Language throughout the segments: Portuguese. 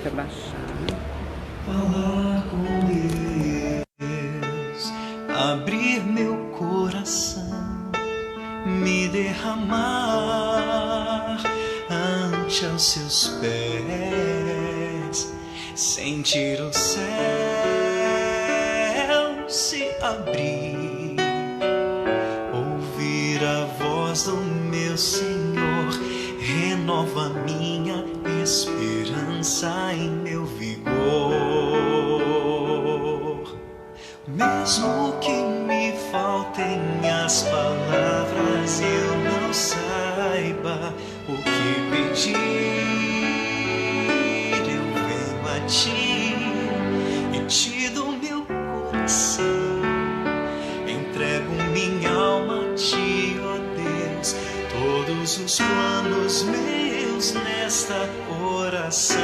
Deixa eu baixar. Falar com Deus, abrir meu coração, me derramar ante aos seus pés, sentir o céu se abrir, ouvir a voz do meu Senhor, renova minha esperança e meu vigor. Mesmo que me faltem as palavras, eu não saiba o que pedir, eu venho a ti e te dou meu coração, entrego minha alma a ti, ó Deus, todos os planos meus nesta oração.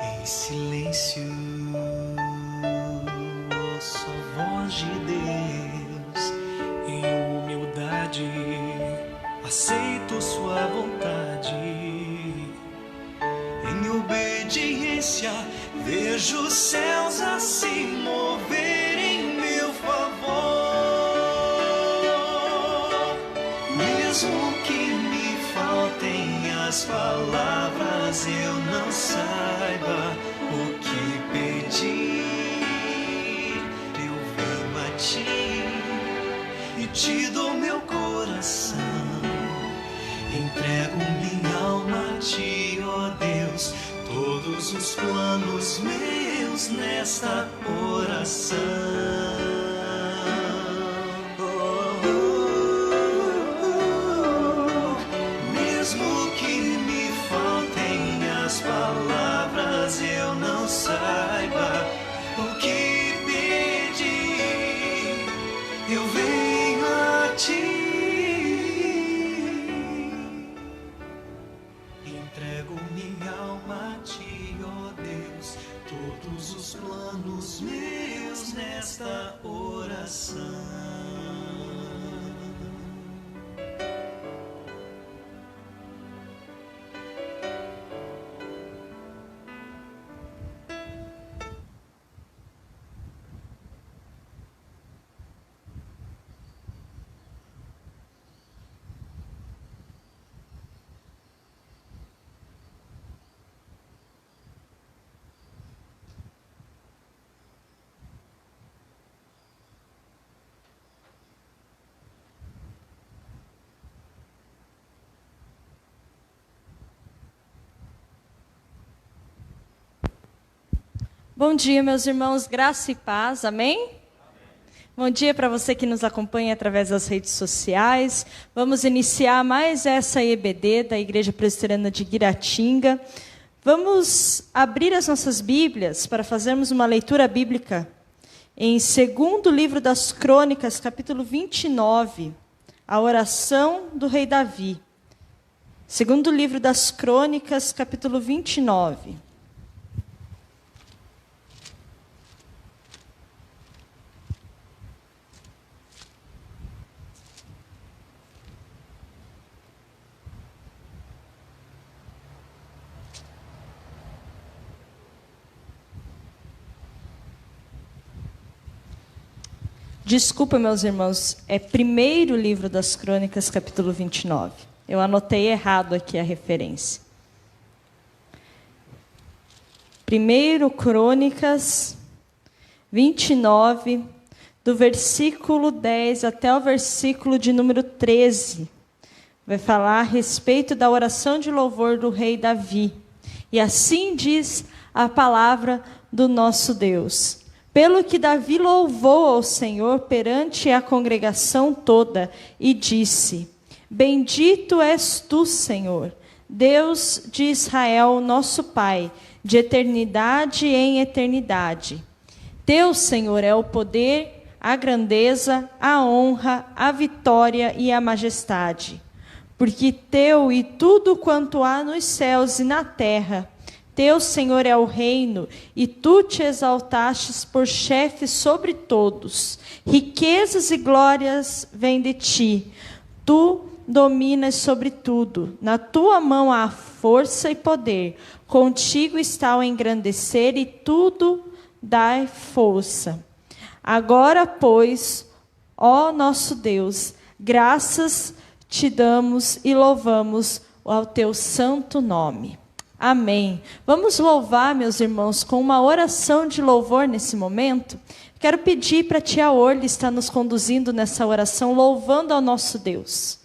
Em silêncio, ouço a voz de Deus. Em humildade, aceito sua vontade. Em obediência, vejo os céus a se mover em meu favor. Mesmo que me faltem as palavras, eu não saiba o que pedir, eu venho a ti e te dou meu coração, entrego minha alma a ti, ó Deus, todos os planos meus nesta oração. Mesmo que me faltem as palavras, eu não saiba o que pedir, eu venho a ti, entrego minha alma a ti, ó Deus, todos os planos meus nesta oração. Bom dia, meus irmãos, graça e paz, amém? Amém. Bom dia para você que nos acompanha através das redes sociais. Vamos iniciar mais essa EBD da Igreja Presbiteriana de Guiratinga. Vamos abrir as nossas Bíblias para fazermos uma leitura bíblica em 2º livro das Crônicas, capítulo 29, a oração do rei Davi. 2º livro das Crônicas, capítulo 29. Desculpa, meus irmãos, é 1º livro das Crônicas, capítulo 29. Eu anotei errado aqui a referência. 1 Crônicas 29, do versículo 10 até o versículo de número 13. vai falar a respeito da oração de louvor do rei Davi. E assim diz a palavra do nosso Deus. Pelo que Davi louvou ao Senhor perante a congregação toda e disse: Bendito és tu, Senhor, Deus de Israel, nosso Pai, de eternidade em eternidade. Teu, Senhor, é o poder, a grandeza, a honra, a vitória e a majestade. Porque teu e tudo quanto há nos céus e na terra, teu, Senhor, é o reino, e tu te exaltastes por chefe sobre todos. Riquezas e glórias vêm de ti. Tu dominas sobre tudo. Na tua mão há força e poder. Contigo está o engrandecer e tudo dai força. Agora, pois, ó nosso Deus, graças te damos e louvamos ao teu santo nome. Amém. Vamos louvar, meus irmãos, com uma oração de louvor nesse momento. Quero pedir para a tia Orly estar nos conduzindo nessa oração, louvando ao nosso Deus.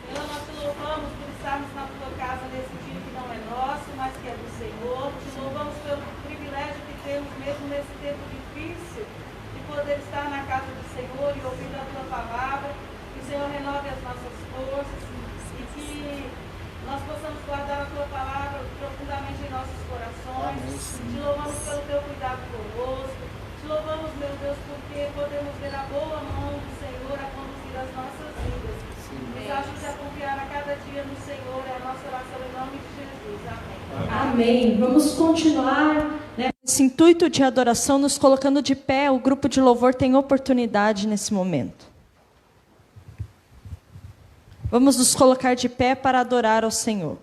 Senhor, nós te louvamos por estarmos na tua casa nesse dia que não é nosso, mas que é do Senhor. Te louvamos pelo privilégio que temos, mesmo nesse tempo difícil, de poder estar na casa do Senhor e ouvir a tua palavra. Que o Senhor renove as nossas forças e que nós possamos guardar a tua palavra profundamente em nossos corações. Te louvamos pelo teu cuidado conosco. Te louvamos, meu Deus, porque podemos ver a boa mão do Senhor a conduzir as nossas vidas. Nos ajude a confiar a cada dia no Senhor. É a nossa oração em nome de Jesus. Amém. Amém. Vamos continuar, né, esse intuito de adoração, nos colocando de pé. O grupo de louvor tem oportunidade nesse momento. Vamos nos colocar de pé para adorar ao Senhor.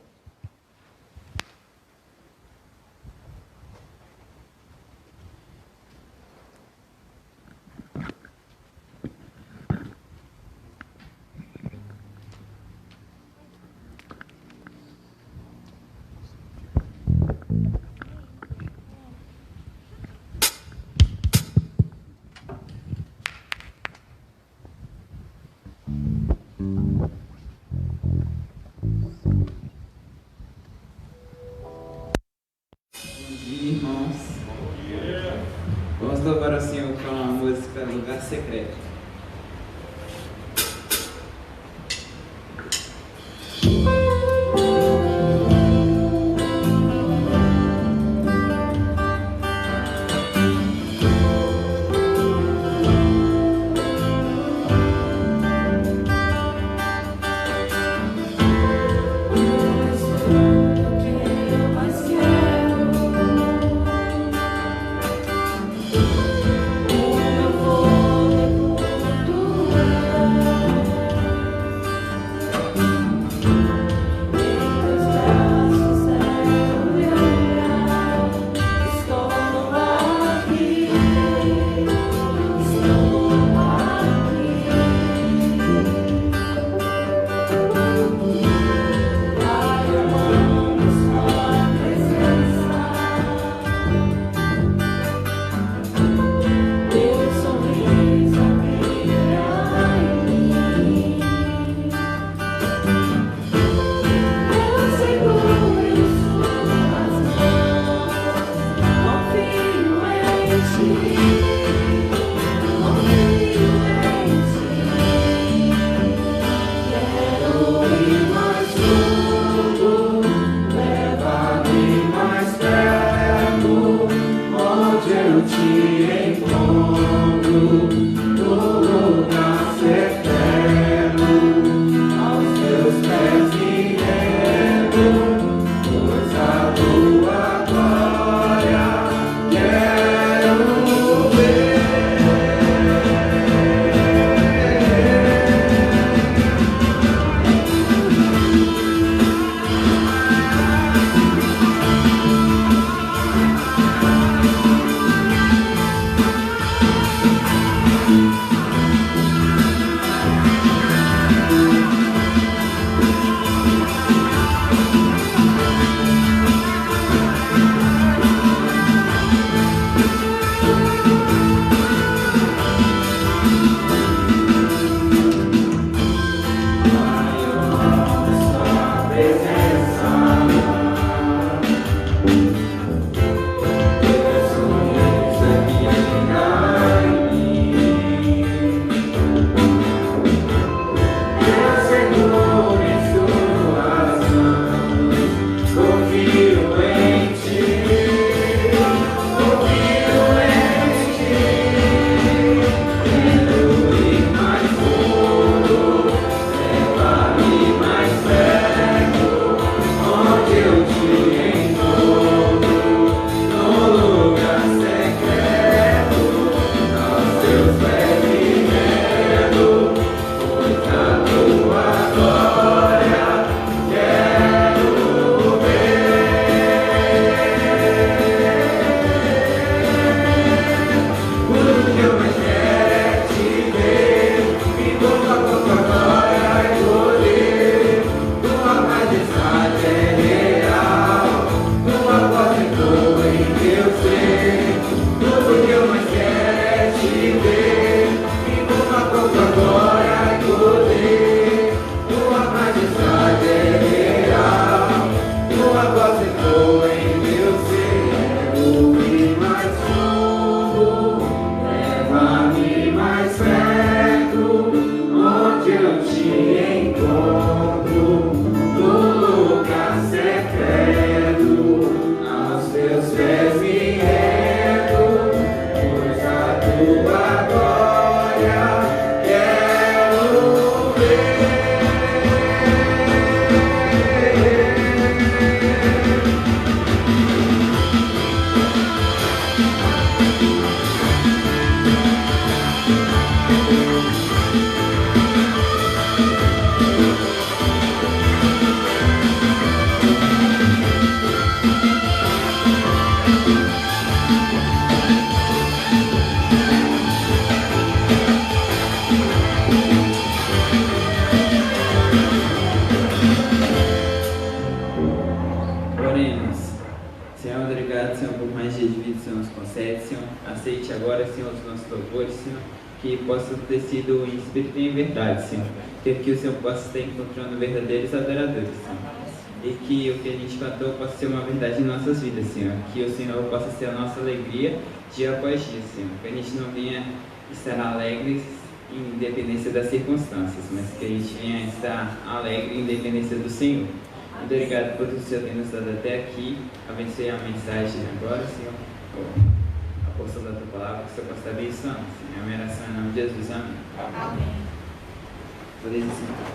Senhor, aceite agora, Senhor, os nossos louvores, Senhor, que possa ter sido em espírito e em verdade, Senhor. Que o Senhor possa estar encontrando verdadeiros adoradores, Senhor. E que o que a gente cantou possa ser uma verdade em nossas vidas, Senhor. Que o Senhor possa ser a nossa alegria dia após dia, Senhor. Que a gente não venha estar alegres em independência das circunstâncias, mas que a gente venha estar alegre em independência do Senhor. Muito obrigado por tudo que o Senhor tem nos dado até aqui. Abençoe a mensagem agora, Senhor. A força da tua palavra, que o Senhor possa estar abençoando, Senhor. A minha oração em nome de Jesus. Amém. Amém. Podeis sentar.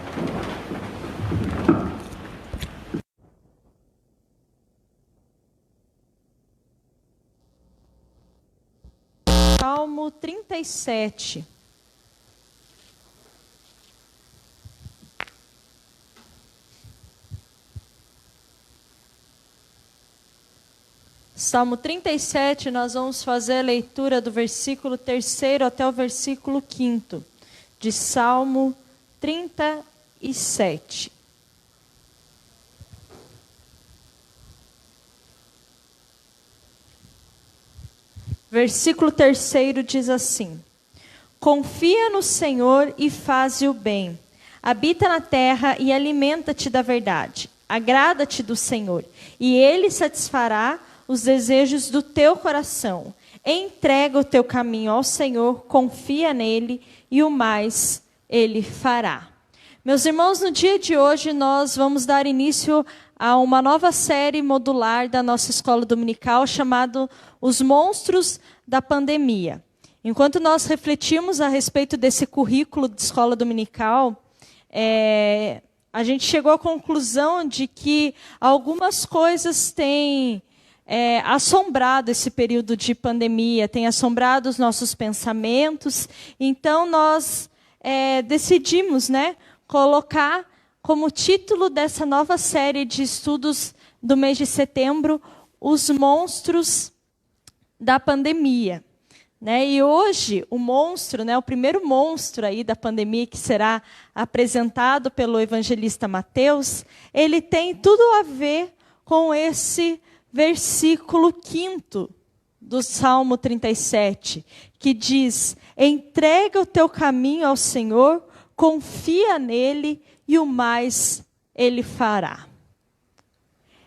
Salmo 37. Salmo 37, nós vamos fazer a leitura do versículo 3º até o versículo 5º, de Salmo 37. Versículo 3º diz assim: Confia no Senhor e faze o bem. Habita na terra e alimenta-te da verdade. Agrada-te do Senhor, e Ele satisfará os desejos do teu coração. Entrega o teu caminho ao Senhor, confia nele, e o mais Ele fará. Meus irmãos, no dia de hoje nós vamos dar início a uma nova série modular da nossa escola dominical, chamado Os Monstros da Pandemia. Enquanto nós refletimos a respeito desse currículo de escola dominical, a gente chegou à conclusão de que algumas coisas têm assombrado esse período de pandemia, têm assombrado os nossos pensamentos. Então nós decidimos, colocar como título dessa nova série de estudos do mês de setembro, Os Monstros da Pandemia. E hoje, o monstro, o primeiro monstro aí da pandemia que será apresentado pelo evangelista Mateus, ele tem tudo a ver com esse versículo 5º do Salmo 37, que diz: entrega o teu caminho ao Senhor, confia nele e o mais ele fará.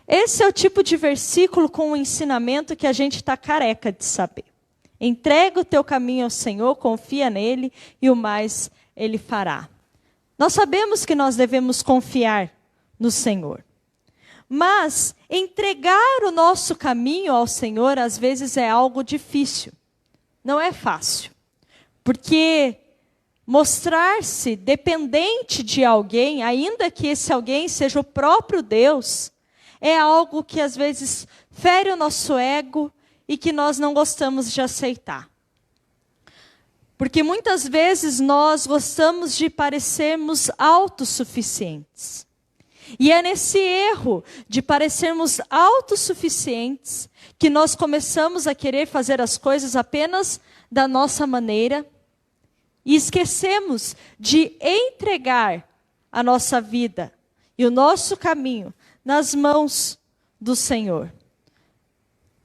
Esse é o tipo de versículo com um ensinamento que a gente está careca de saber. Entrega o teu caminho ao Senhor, confia nele e o mais ele fará. Nós sabemos que nós devemos confiar no Senhor. Mas entregar o nosso caminho ao Senhor, às vezes, é algo difícil. Não é fácil. Porque mostrar-se dependente de alguém, ainda que esse alguém seja o próprio Deus, é algo que às vezes fere o nosso ego e que nós não gostamos de aceitar. Porque muitas vezes nós gostamos de parecermos autossuficientes. E é nesse erro de parecermos autossuficientes que nós começamos a querer fazer as coisas apenas da nossa maneira e esquecemos de entregar a nossa vida e o nosso caminho nas mãos do Senhor.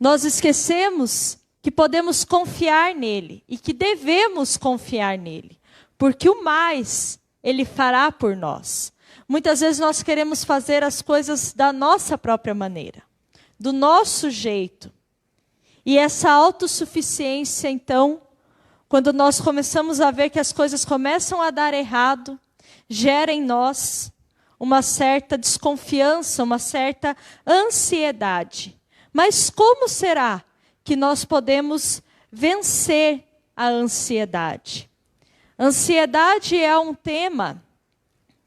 Nós esquecemos que podemos confiar nele e que devemos confiar nele, porque o mais ele fará por nós. Muitas vezes nós queremos fazer as coisas da nossa própria maneira, do nosso jeito. E essa autossuficiência, então, quando nós começamos a ver que as coisas começam a dar errado, gera em nós uma certa desconfiança, uma certa ansiedade. Mas como será que nós podemos vencer a ansiedade? Ansiedade é um tema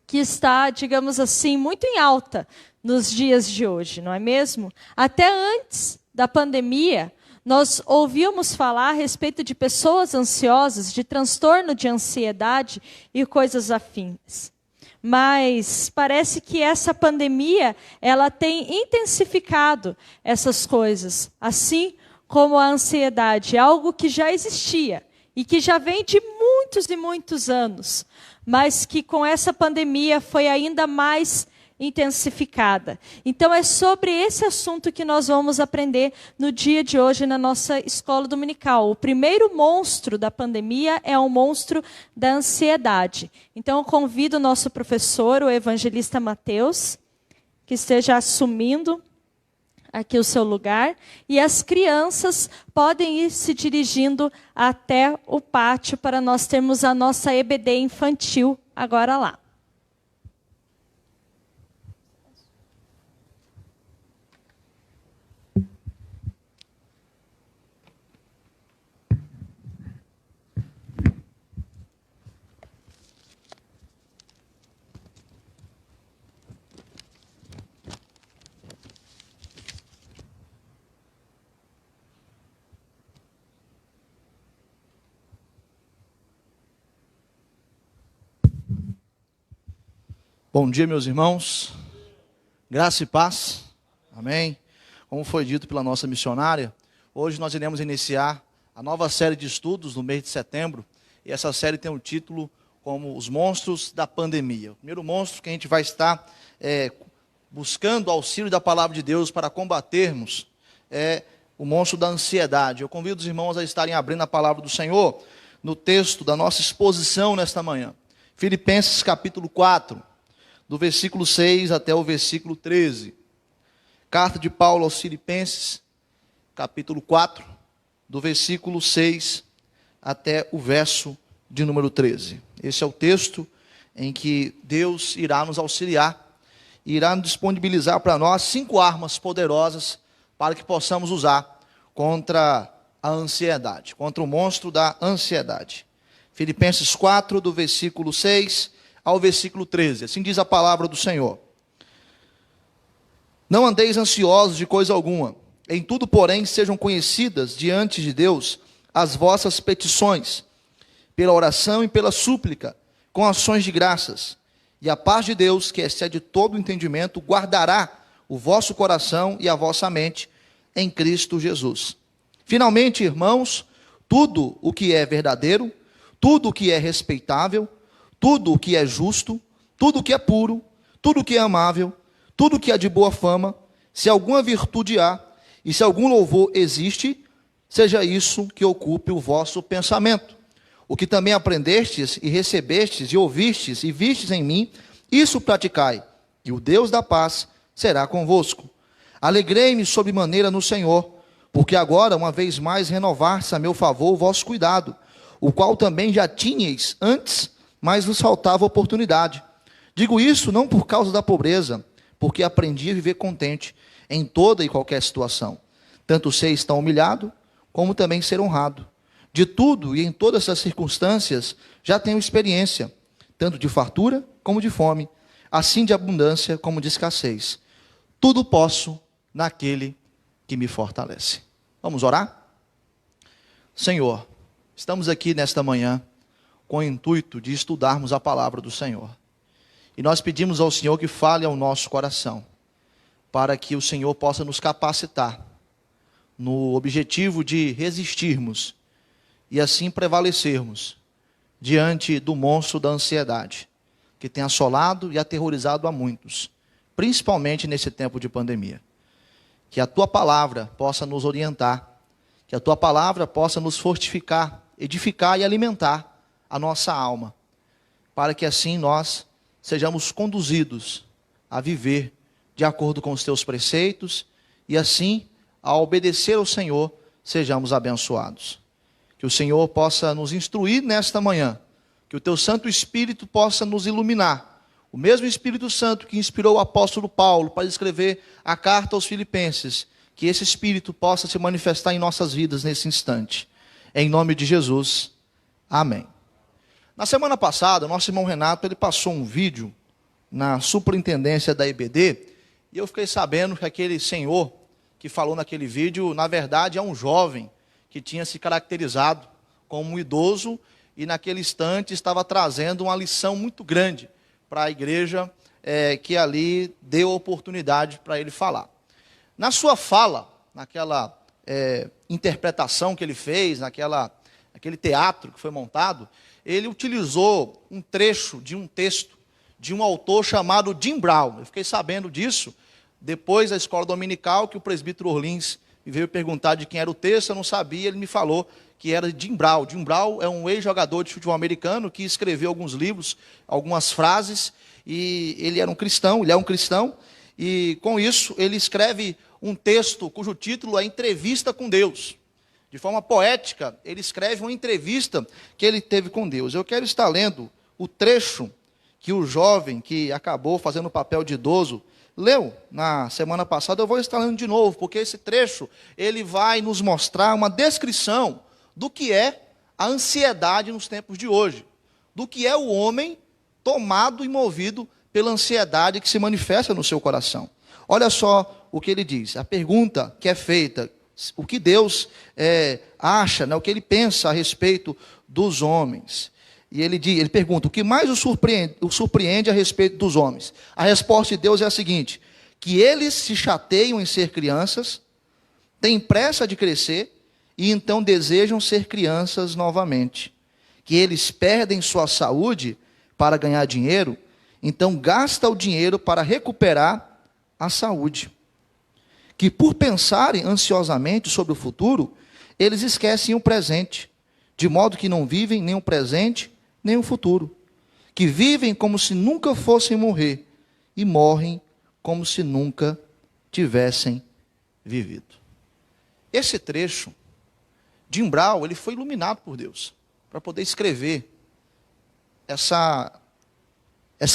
que está, digamos assim, muito em alta nos dias de hoje, não é mesmo? Até antes da pandemia, nós ouvíamos falar a respeito de pessoas ansiosas, de transtorno de ansiedade e coisas afins. Mas parece que essa pandemia, ela tem intensificado essas coisas, assim como a ansiedade, algo que já existia e que já vem de muitos e muitos anos, mas que com essa pandemia foi ainda mais intensificada. Então, é sobre esse assunto que nós vamos aprender no dia de hoje na nossa escola dominical. O primeiro monstro da pandemia é o monstro da ansiedade. Então, eu convido o nosso professor, o evangelista Mateus, que esteja assumindo aqui o seu lugar, e as crianças podem ir se dirigindo até o pátio para nós termos a nossa EBD infantil agora lá. Bom dia, meus irmãos. Graça e paz. Amém. Como foi dito pela nossa missionária, hoje nós iremos iniciar a nova série de estudos no mês de setembro. E essa série tem o título como Os Monstros da Pandemia. O primeiro monstro que a gente vai estar buscando o auxílio da palavra de Deus para combatermos é o monstro da ansiedade. Eu convido os irmãos a estarem abrindo a palavra do Senhor no texto da nossa exposição nesta manhã. Filipenses capítulo 4. Do versículo 6 até o versículo 13. Carta de Paulo aos Filipenses, capítulo 4, do versículo 6 até o verso de número 13. Esse é o texto em que Deus irá nos auxiliar, irá nos disponibilizar para nós 5 armas poderosas para que possamos usar contra a ansiedade, contra o monstro da ansiedade. Filipenses 4, do versículo 6 ao versículo 13, assim diz a palavra do Senhor. Não andeis ansiosos de coisa alguma, em tudo, porém, sejam conhecidas diante de Deus as vossas petições, pela oração e pela súplica, com ações de graças, e a paz de Deus, que excede todo o entendimento, guardará o vosso coração e a vossa mente em Cristo Jesus. Finalmente, irmãos, tudo o que é verdadeiro, tudo o que é respeitável, tudo o que é justo, tudo o que é puro, tudo o que é amável, tudo o que é de boa fama, se alguma virtude há, e se algum louvor existe, seja isso que ocupe o vosso pensamento. O que também aprendestes, e recebestes, e ouvistes, e vistes em mim, isso praticai, e o Deus da paz será convosco. Alegrei-me sobremaneira no Senhor, porque agora, uma vez mais, renovar-se a meu favor o vosso cuidado, o qual também já tinhais antes, mas vos faltava oportunidade. Digo isso não por causa da pobreza, porque aprendi a viver contente em toda e qualquer situação. Tanto sei estar humilhado, como também ser honrado. De tudo e em todas as circunstâncias já tenho experiência, tanto de fartura como de fome, assim de abundância como de escassez. Tudo posso naquele que me fortalece. Vamos orar? Senhor, estamos aqui nesta manhã com o intuito de estudarmos a palavra do Senhor. E nós pedimos ao Senhor que fale ao nosso coração, para que o Senhor possa nos capacitar no objetivo de resistirmos e assim prevalecermos diante do monstro da ansiedade, que tem assolado e aterrorizado a muitos, principalmente nesse tempo de pandemia. Que a Tua palavra possa nos orientar, que a Tua palavra possa nos fortificar, edificar e alimentar a nossa alma, para que assim nós sejamos conduzidos a viver de acordo com os Teus preceitos e assim, ao obedecer ao Senhor, sejamos abençoados. Que o Senhor possa nos instruir nesta manhã, que o Teu Santo Espírito possa nos iluminar, o mesmo Espírito Santo que inspirou o apóstolo Paulo para escrever a carta aos Filipenses, que esse Espírito possa se manifestar em nossas vidas nesse instante. Em nome de Jesus, amém. Na semana passada, o nosso irmão Renato, ele passou um vídeo na superintendência da EBD, e eu fiquei sabendo que aquele senhor que falou naquele vídeo, na verdade, é um jovem que tinha se caracterizado como um idoso, e naquele instante estava trazendo uma lição muito grande para a igreja, que ali deu oportunidade para ele falar. Na sua fala, naquela interpretação que ele fez, naquele teatro que foi montado, ele utilizou um trecho de um texto de um autor chamado Jim Brown. Eu fiquei sabendo disso depois da escola dominical, que o presbítero Orlins me veio perguntar de quem era o texto, eu não sabia, ele me falou que era Jim Brown. Jim Brown é um ex-jogador de futebol americano que escreveu alguns livros, algumas frases, e ele é um cristão, e com isso ele escreve um texto cujo título é Entrevista com Deus. De forma poética, ele escreve uma entrevista que ele teve com Deus. Eu quero estar lendo o trecho que o jovem que acabou fazendo o papel de idoso leu na semana passada. Eu vou estar lendo de novo, porque esse trecho ele vai nos mostrar uma descrição do que é a ansiedade nos tempos de hoje, do que é o homem tomado e movido pela ansiedade que se manifesta no seu coração. Olha só o que ele diz, a pergunta que é feita, o que Deus acha, né, o que ele pensa a respeito dos homens. E ele pergunta, o que mais o surpreende a respeito dos homens? A resposta de Deus é a seguinte, que eles se chateiam em ser crianças, têm pressa de crescer, e então desejam ser crianças novamente. Que eles perdem sua saúde para ganhar dinheiro, então gasta o dinheiro para recuperar a saúde. Que por pensarem ansiosamente sobre o futuro, eles esquecem o presente, de modo que não vivem nem o presente, nem o futuro. Que vivem como se nunca fossem morrer, e morrem como se nunca tivessem vivido. Esse trecho, Jim Brown, ele foi iluminado por Deus, para poder escrever essa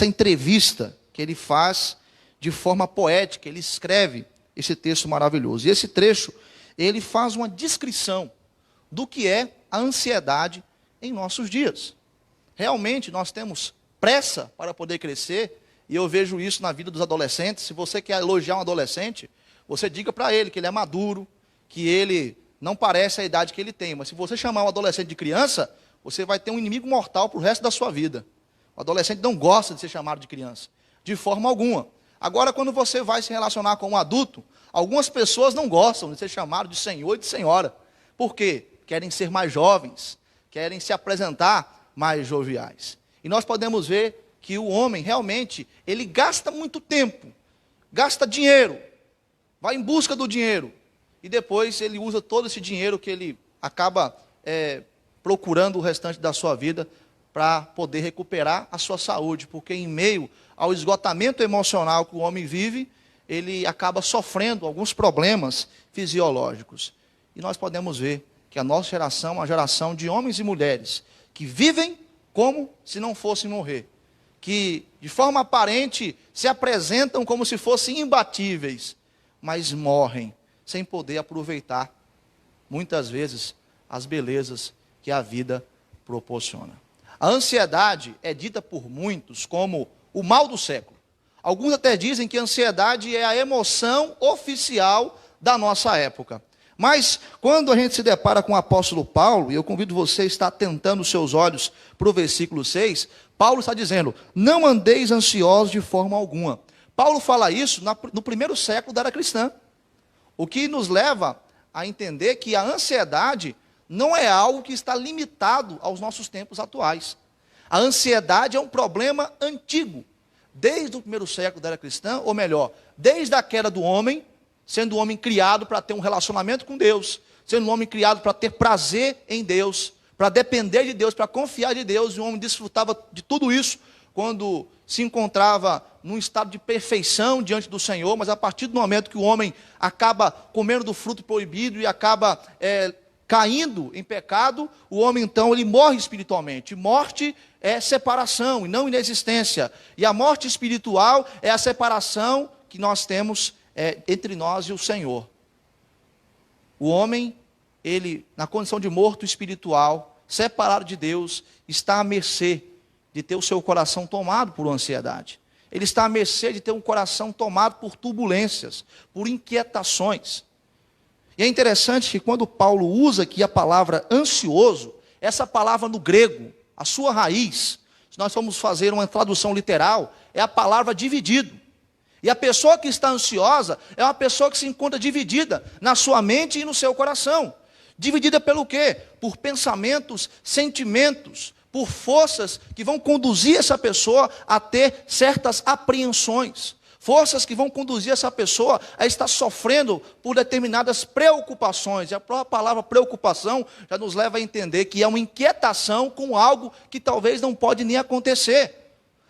entrevista que ele faz de forma poética, ele escreve esse texto maravilhoso. E esse trecho, ele faz uma descrição do que é a ansiedade em nossos dias. Realmente, nós temos pressa para poder crescer, e eu vejo isso na vida dos adolescentes. Se você quer elogiar um adolescente, você diga para ele que ele é maduro, que ele não parece a idade que ele tem. Mas se você chamar um adolescente de criança, você vai ter um inimigo mortal para o resto da sua vida. O adolescente não gosta de ser chamado de criança, de forma alguma. Agora, quando você vai se relacionar com um adulto, algumas pessoas não gostam de ser chamado de senhor e de senhora. Por quê? Querem ser mais jovens, querem se apresentar mais joviais. E nós podemos ver que o homem, realmente, ele gasta muito tempo, gasta dinheiro, vai em busca do dinheiro, e depois ele usa todo esse dinheiro que ele acaba procurando o restante da sua vida para poder recuperar a sua saúde, porque em meio ao esgotamento emocional que o homem vive, ele acaba sofrendo alguns problemas fisiológicos. E nós podemos ver que a nossa geração é uma geração de homens e mulheres que vivem como se não fossem morrer, que de forma aparente se apresentam como se fossem imbatíveis, mas morrem sem poder aproveitar, muitas vezes, as belezas que a vida proporciona. A ansiedade é dita por muitos como o mal do século. Alguns até dizem que a ansiedade é a emoção oficial da nossa época. Mas, quando a gente se depara com o apóstolo Paulo, e eu convido você a estar atentando os seus olhos para o versículo 6, Paulo está dizendo, não andeis ansiosos de forma alguma. Paulo fala isso no primeiro século da era cristã. O que nos leva a entender que a ansiedade não é algo que está limitado aos nossos tempos atuais. A ansiedade é um problema antigo, desde o primeiro século da era cristã, ou melhor, desde a queda do homem, sendo o homem criado para ter um relacionamento com Deus, sendo um homem criado para ter prazer em Deus, para depender de Deus, para confiar de Deus, e o homem desfrutava de tudo isso quando se encontrava num estado de perfeição diante do Senhor, mas a partir do momento que o homem acaba comendo do fruto proibido e acaba caindo em pecado, o homem então ele morre espiritualmente. Morte é separação e não inexistência. E a morte espiritual é a separação que nós temos entre nós e o Senhor. O homem, ele na condição de morto espiritual, separado de Deus, está à mercê de ter o seu coração tomado por ansiedade. Ele está à mercê de ter um coração tomado por turbulências, por inquietações. E é interessante que quando Paulo usa aqui a palavra ansioso, essa palavra no grego, a sua raiz, se nós formos fazer uma tradução literal, é a palavra dividido. E a pessoa que está ansiosa é uma pessoa que se encontra dividida na sua mente e no seu coração. Dividida pelo quê? Por pensamentos, sentimentos, por forças que vão conduzir essa pessoa a ter certas apreensões. Forças que vão conduzir essa pessoa a estar sofrendo por determinadas preocupações. E a própria palavra preocupação já nos leva a entender que é uma inquietação com algo que talvez não pode nem acontecer.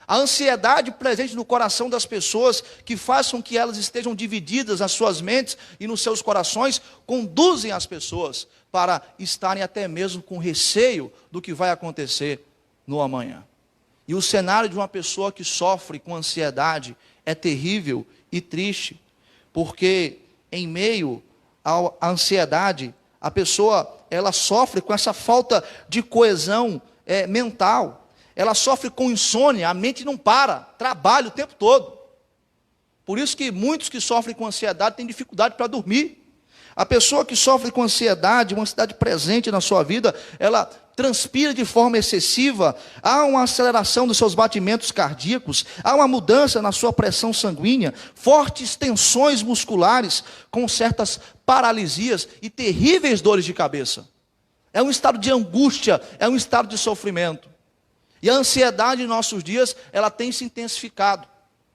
A ansiedade presente no coração das pessoas, que faz com que elas estejam divididas nas suas mentes e nos seus corações, conduzem as pessoas para estarem até mesmo com receio do que vai acontecer no amanhã. E o cenário de uma pessoa que sofre com ansiedade é terrível e triste, porque em meio à ansiedade, a pessoa ela sofre com essa falta de coesão mental. Ela sofre com insônia, a mente não para, trabalha o tempo todo. Por isso que muitos que sofrem com ansiedade têm dificuldade para dormir. A pessoa que sofre com ansiedade, uma ansiedade presente na sua vida, ela transpira de forma excessiva, há uma aceleração dos seus batimentos cardíacos, há uma mudança na sua pressão sanguínea, fortes tensões musculares, com certas paralisias e terríveis dores de cabeça. É um estado de angústia, é um estado de sofrimento. E a ansiedade em nossos dias, ela tem se intensificado.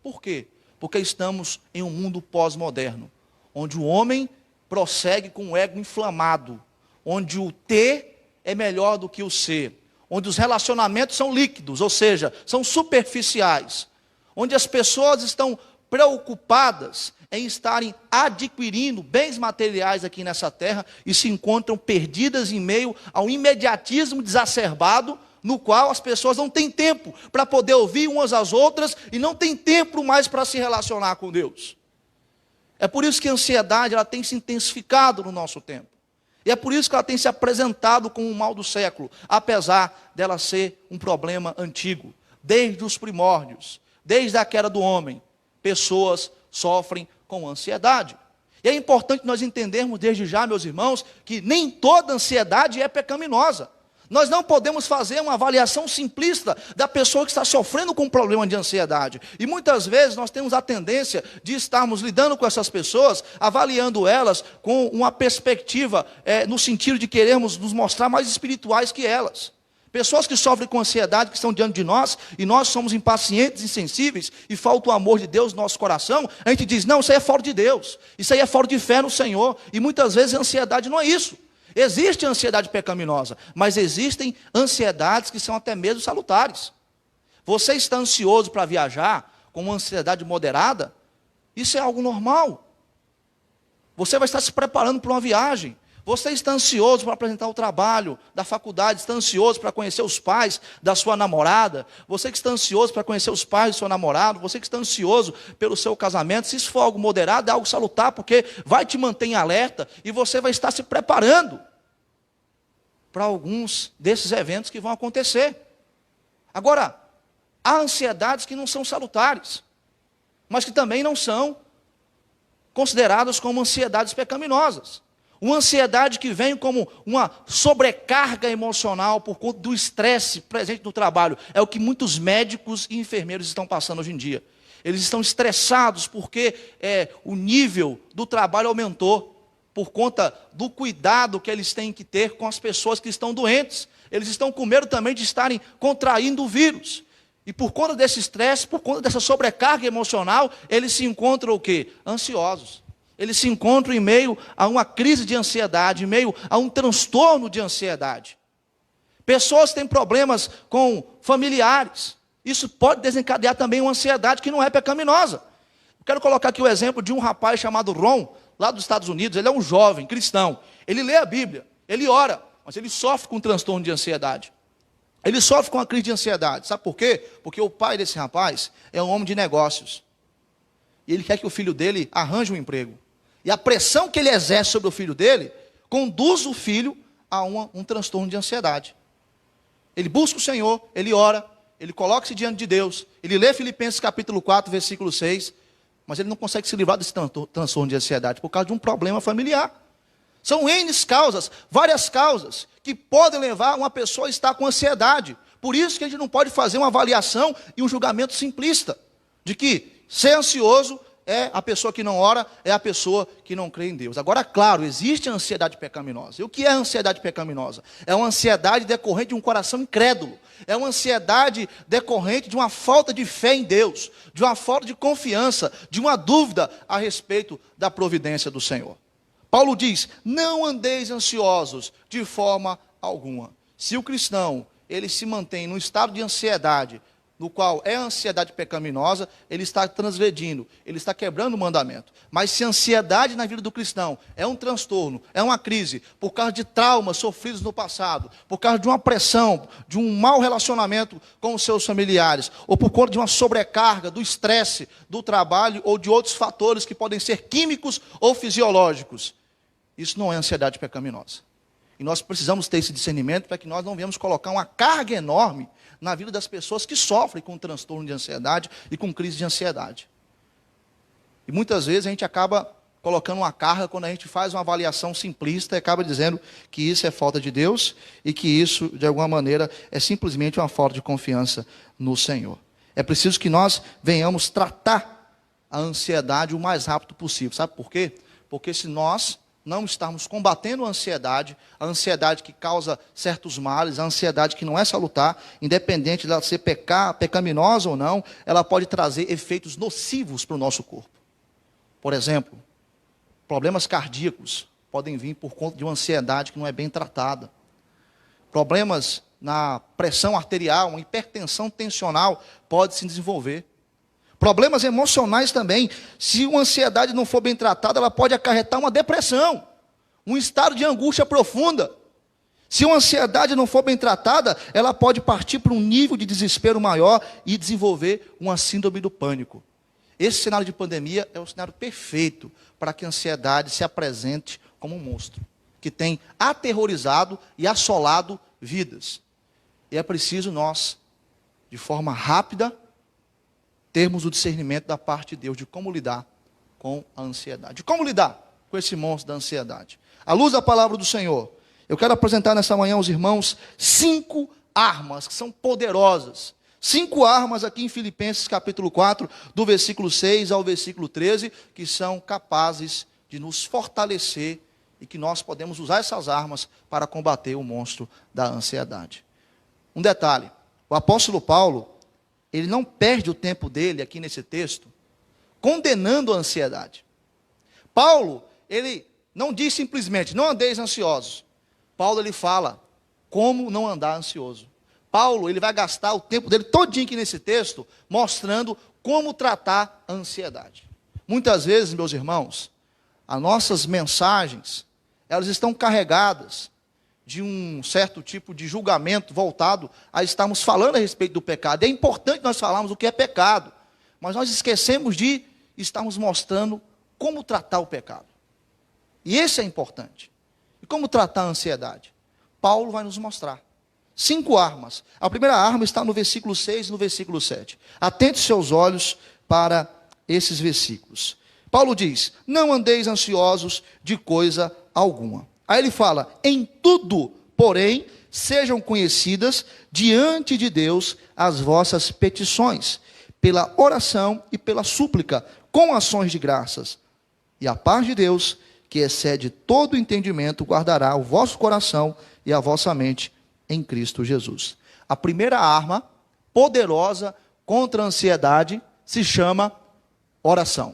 Por quê? Porque estamos em um mundo pós-moderno, onde o homem prossegue com o ego inflamado, onde o ter é melhor do que o ser, onde os relacionamentos são líquidos, ou seja, são superficiais, onde as pessoas estão preocupadas em estarem adquirindo bens materiais aqui nessa terra e se encontram perdidas em meio ao imediatismo exacerbado, no qual as pessoas não têm tempo para poder ouvir umas às outras e não têm tempo mais para se relacionar com Deus. É por isso que a ansiedade ela tem se intensificado no nosso tempo. E é por isso que ela tem se apresentado como um mal do século, apesar dela ser um problema antigo. Desde os primórdios, desde a queda do homem, pessoas sofrem com ansiedade. E é importante nós entendermos desde já, meus irmãos, que nem toda ansiedade é pecaminosa. Nós não podemos fazer uma avaliação simplista da pessoa que está sofrendo com um problema de ansiedade. E muitas vezes nós temos a tendência de estarmos lidando com essas pessoas, avaliando elas com uma perspectiva, no sentido de querermos nos mostrar mais espirituais que elas. Pessoas que sofrem com ansiedade, que estão diante de nós, e nós somos impacientes, insensíveis, e falta o amor de Deus no nosso coração, a gente diz, não, isso aí é fora de Deus, isso aí é fora de fé no Senhor. E muitas vezes a ansiedade não é isso. Existe ansiedade pecaminosa, mas existem ansiedades que são até mesmo salutares. Você está ansioso para viajar com uma ansiedade moderada? Isso é algo normal. Você vai estar se preparando para uma viagem. Você está ansioso para apresentar o trabalho da faculdade, está ansioso para conhecer os pais da sua namorada, você que está ansioso para conhecer os pais do seu namorado, você que está ansioso pelo seu casamento, se isso for algo moderado, é algo salutar, porque vai te manter em alerta e você vai estar se preparando para alguns desses eventos que vão acontecer. Agora, há ansiedades que não são salutares, mas que também não são consideradas como ansiedades pecaminosas. Uma ansiedade que vem como uma sobrecarga emocional por conta do estresse presente no trabalho. É o que muitos médicos e enfermeiros estão passando hoje em dia. Eles estão estressados porque o nível do trabalho aumentou, por conta do cuidado que eles têm que ter com as pessoas que estão doentes. Eles estão com medo também de estarem contraindo o vírus. E por conta desse estresse, por conta dessa sobrecarga emocional, eles se encontram o quê? Ansiosos. Eles se encontram em meio a uma crise de ansiedade, em meio a um transtorno de ansiedade. Pessoas têm problemas com familiares. Isso pode desencadear também uma ansiedade que não é pecaminosa. Eu quero colocar aqui o exemplo de um rapaz chamado Ron, lá dos Estados Unidos. Ele é um jovem cristão. Ele lê a Bíblia, ele ora, mas ele sofre com um transtorno de ansiedade. Ele sofre com uma crise de ansiedade. Sabe por quê? Porque o pai desse rapaz é um homem de negócios. E ele quer que o filho dele arranje um emprego. E a pressão que ele exerce sobre o filho dele conduz o filho a um transtorno de ansiedade. Ele busca o Senhor, ele ora, ele coloca-se diante de Deus, ele lê Filipenses capítulo 4, versículo 6, mas ele não consegue se livrar desse transtorno de ansiedade por causa de um problema familiar. São N causas, várias causas, que podem levar uma pessoa a estar com ansiedade. Por isso que a gente não pode fazer uma avaliação e um julgamento simplista, de que ser ansioso é a pessoa que não ora, é a pessoa que não crê em Deus. Agora, claro, existe a ansiedade pecaminosa. E o que é a ansiedade pecaminosa? É uma ansiedade decorrente de um coração incrédulo. É uma ansiedade decorrente de uma falta de fé em Deus, de uma falta de confiança, de uma dúvida a respeito da providência do Senhor. Paulo diz: não andeis ansiosos de forma alguma. Se o cristão, ele se mantém num estado de ansiedade, no qual é a ansiedade pecaminosa, ele está transgredindo, ele está quebrando o mandamento. Mas se a ansiedade na vida do cristão é um transtorno, é uma crise, por causa de traumas sofridos no passado, por causa de uma pressão, de um mau relacionamento com os seus familiares, ou por conta de uma sobrecarga, do estresse, do trabalho, ou de outros fatores que podem ser químicos ou fisiológicos, isso não é ansiedade pecaminosa. E nós precisamos ter esse discernimento para que nós não venhamos colocar uma carga enorme na vida das pessoas que sofrem com transtorno de ansiedade e com crise de ansiedade. E muitas vezes a gente acaba colocando uma carga quando a gente faz uma avaliação simplista e acaba dizendo que isso é falta de Deus e que isso, de alguma maneira, é simplesmente uma falta de confiança no Senhor. É preciso que nós venhamos tratar a ansiedade o mais rápido possível. Sabe por quê? Porque se nós não estarmos combatendo a ansiedade que causa certos males, a ansiedade que não é salutar, independente de ela ser pecaminosa ou não, ela pode trazer efeitos nocivos para o nosso corpo. Por exemplo, problemas cardíacos podem vir por conta de uma ansiedade que não é bem tratada. Problemas na pressão arterial, uma hipertensão tensional pode se desenvolver. Problemas emocionais também, se uma ansiedade não for bem tratada, ela pode acarretar uma depressão, um estado de angústia profunda. Se uma ansiedade não for bem tratada, ela pode partir para um nível de desespero maior e desenvolver uma síndrome do pânico. Esse cenário de pandemia é o cenário perfeito para que a ansiedade se apresente como um monstro, que tem aterrorizado e assolado vidas. E é preciso nós, de forma rápida, termos o discernimento da parte de Deus de como lidar com a ansiedade. De como lidar com esse monstro da ansiedade. À luz da palavra do Senhor, eu quero apresentar nessa manhã aos irmãos 5 armas que são poderosas. 5 armas aqui em Filipenses capítulo 4, do versículo 6 ao versículo 13, que são capazes de nos fortalecer e que nós podemos usar essas armas para combater o monstro da ansiedade. Um detalhe, o apóstolo Paulo, ele não perde o tempo dele aqui nesse texto condenando a ansiedade. Paulo, ele não diz simplesmente, não andeis ansiosos. Paulo, ele fala como não andar ansioso. Paulo, ele vai gastar o tempo dele todinho aqui nesse texto, mostrando como tratar a ansiedade. Muitas vezes, meus irmãos, as nossas mensagens, elas estão carregadas de um certo tipo de julgamento voltado a estarmos falando a respeito do pecado. É importante nós falarmos o que é pecado, mas nós esquecemos de estarmos mostrando como tratar o pecado. E esse é importante. E como tratar a ansiedade? Paulo vai nos mostrar 5 armas. A primeira arma está no versículo 6 e no versículo 7. Atente seus olhos para esses versículos. Paulo diz: não andeis ansiosos de coisa alguma. Aí ele fala: em tudo, porém, sejam conhecidas diante de Deus as vossas petições, pela oração e pela súplica, com ações de graças. E a paz de Deus, que excede todo entendimento, guardará o vosso coração e a vossa mente em Cristo Jesus. A primeira arma poderosa contra a ansiedade se chama oração.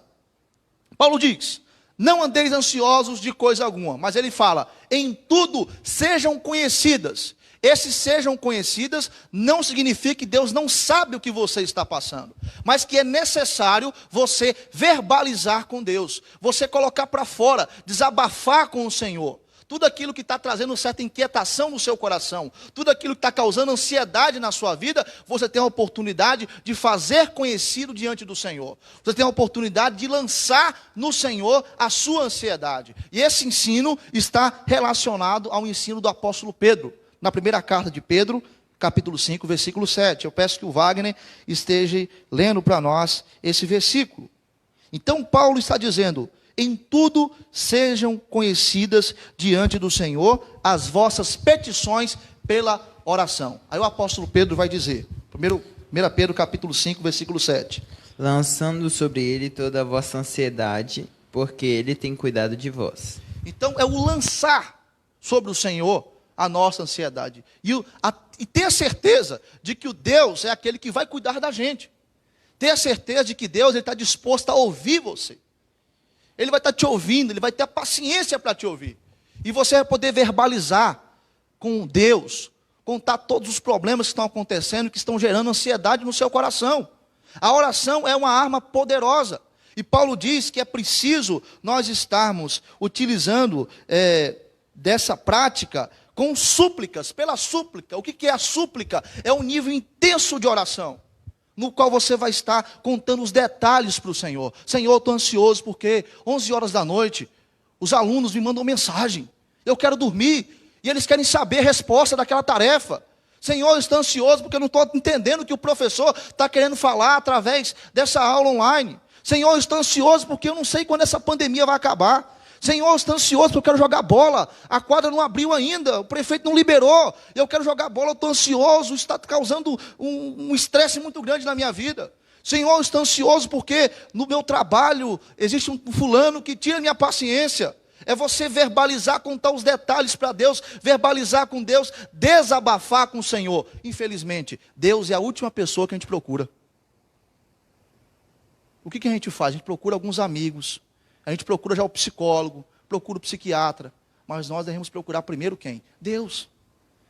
Paulo diz: não andeis ansiosos de coisa alguma, mas ele fala: em tudo sejam conhecidas. Esses sejam conhecidas não significa que Deus não sabe o que você está passando, mas que é necessário você verbalizar com Deus, você colocar para fora, desabafar com o Senhor. Tudo aquilo que está trazendo certa inquietação no seu coração, tudo aquilo que está causando ansiedade na sua vida, você tem a oportunidade de fazer conhecido diante do Senhor. Você tem a oportunidade de lançar no Senhor a sua ansiedade. E esse ensino está relacionado ao ensino do apóstolo Pedro. Na primeira carta de Pedro, capítulo 5, versículo 7. Eu peço que o Wagner esteja lendo para nós esse versículo. Então Paulo está dizendo: em tudo sejam conhecidas diante do Senhor as vossas petições pela oração. Aí o apóstolo Pedro vai dizer, 1 Pedro capítulo 5, versículo 7. lançando sobre ele toda a vossa ansiedade, porque ele tem cuidado de vós. Então é o lançar sobre o Senhor a nossa ansiedade. E ter a certeza de que o Deus é aquele que vai cuidar da gente. Ter a certeza de que Deus está disposto a ouvir você. Ele vai estar te ouvindo, Ele vai ter a paciência para te ouvir. E você vai poder verbalizar com Deus, contar todos os problemas que estão acontecendo, que estão gerando ansiedade no seu coração. A oração é uma arma poderosa. E Paulo diz que é preciso nós estarmos utilizando dessa prática com súplicas, pela súplica. O que é a súplica? É um nível intenso de oração, no qual você vai estar contando os detalhes para o Senhor. Senhor, eu estou ansioso porque 11 horas da noite, os alunos me mandam mensagem. Eu quero dormir e eles querem saber a resposta daquela tarefa. Senhor, eu estou ansioso porque eu não estou entendendo o que o professor está querendo falar através dessa aula online. Senhor, eu estou ansioso porque eu não sei quando essa pandemia vai acabar. Senhor, eu estou ansioso porque eu quero jogar bola. A quadra não abriu ainda, o prefeito não liberou. Eu quero jogar bola, eu estou ansioso, isso está causando um estresse muito grande na minha vida. Senhor, eu estou ansioso porque no meu trabalho existe um fulano que tira minha paciência. É você verbalizar, contar os detalhes para Deus, verbalizar com Deus, desabafar com o Senhor. Infelizmente, Deus é a última pessoa que a gente procura. O que a gente faz? A gente procura alguns amigos, a gente procura já o psicólogo, procura o psiquiatra, mas nós devemos procurar primeiro quem? Deus.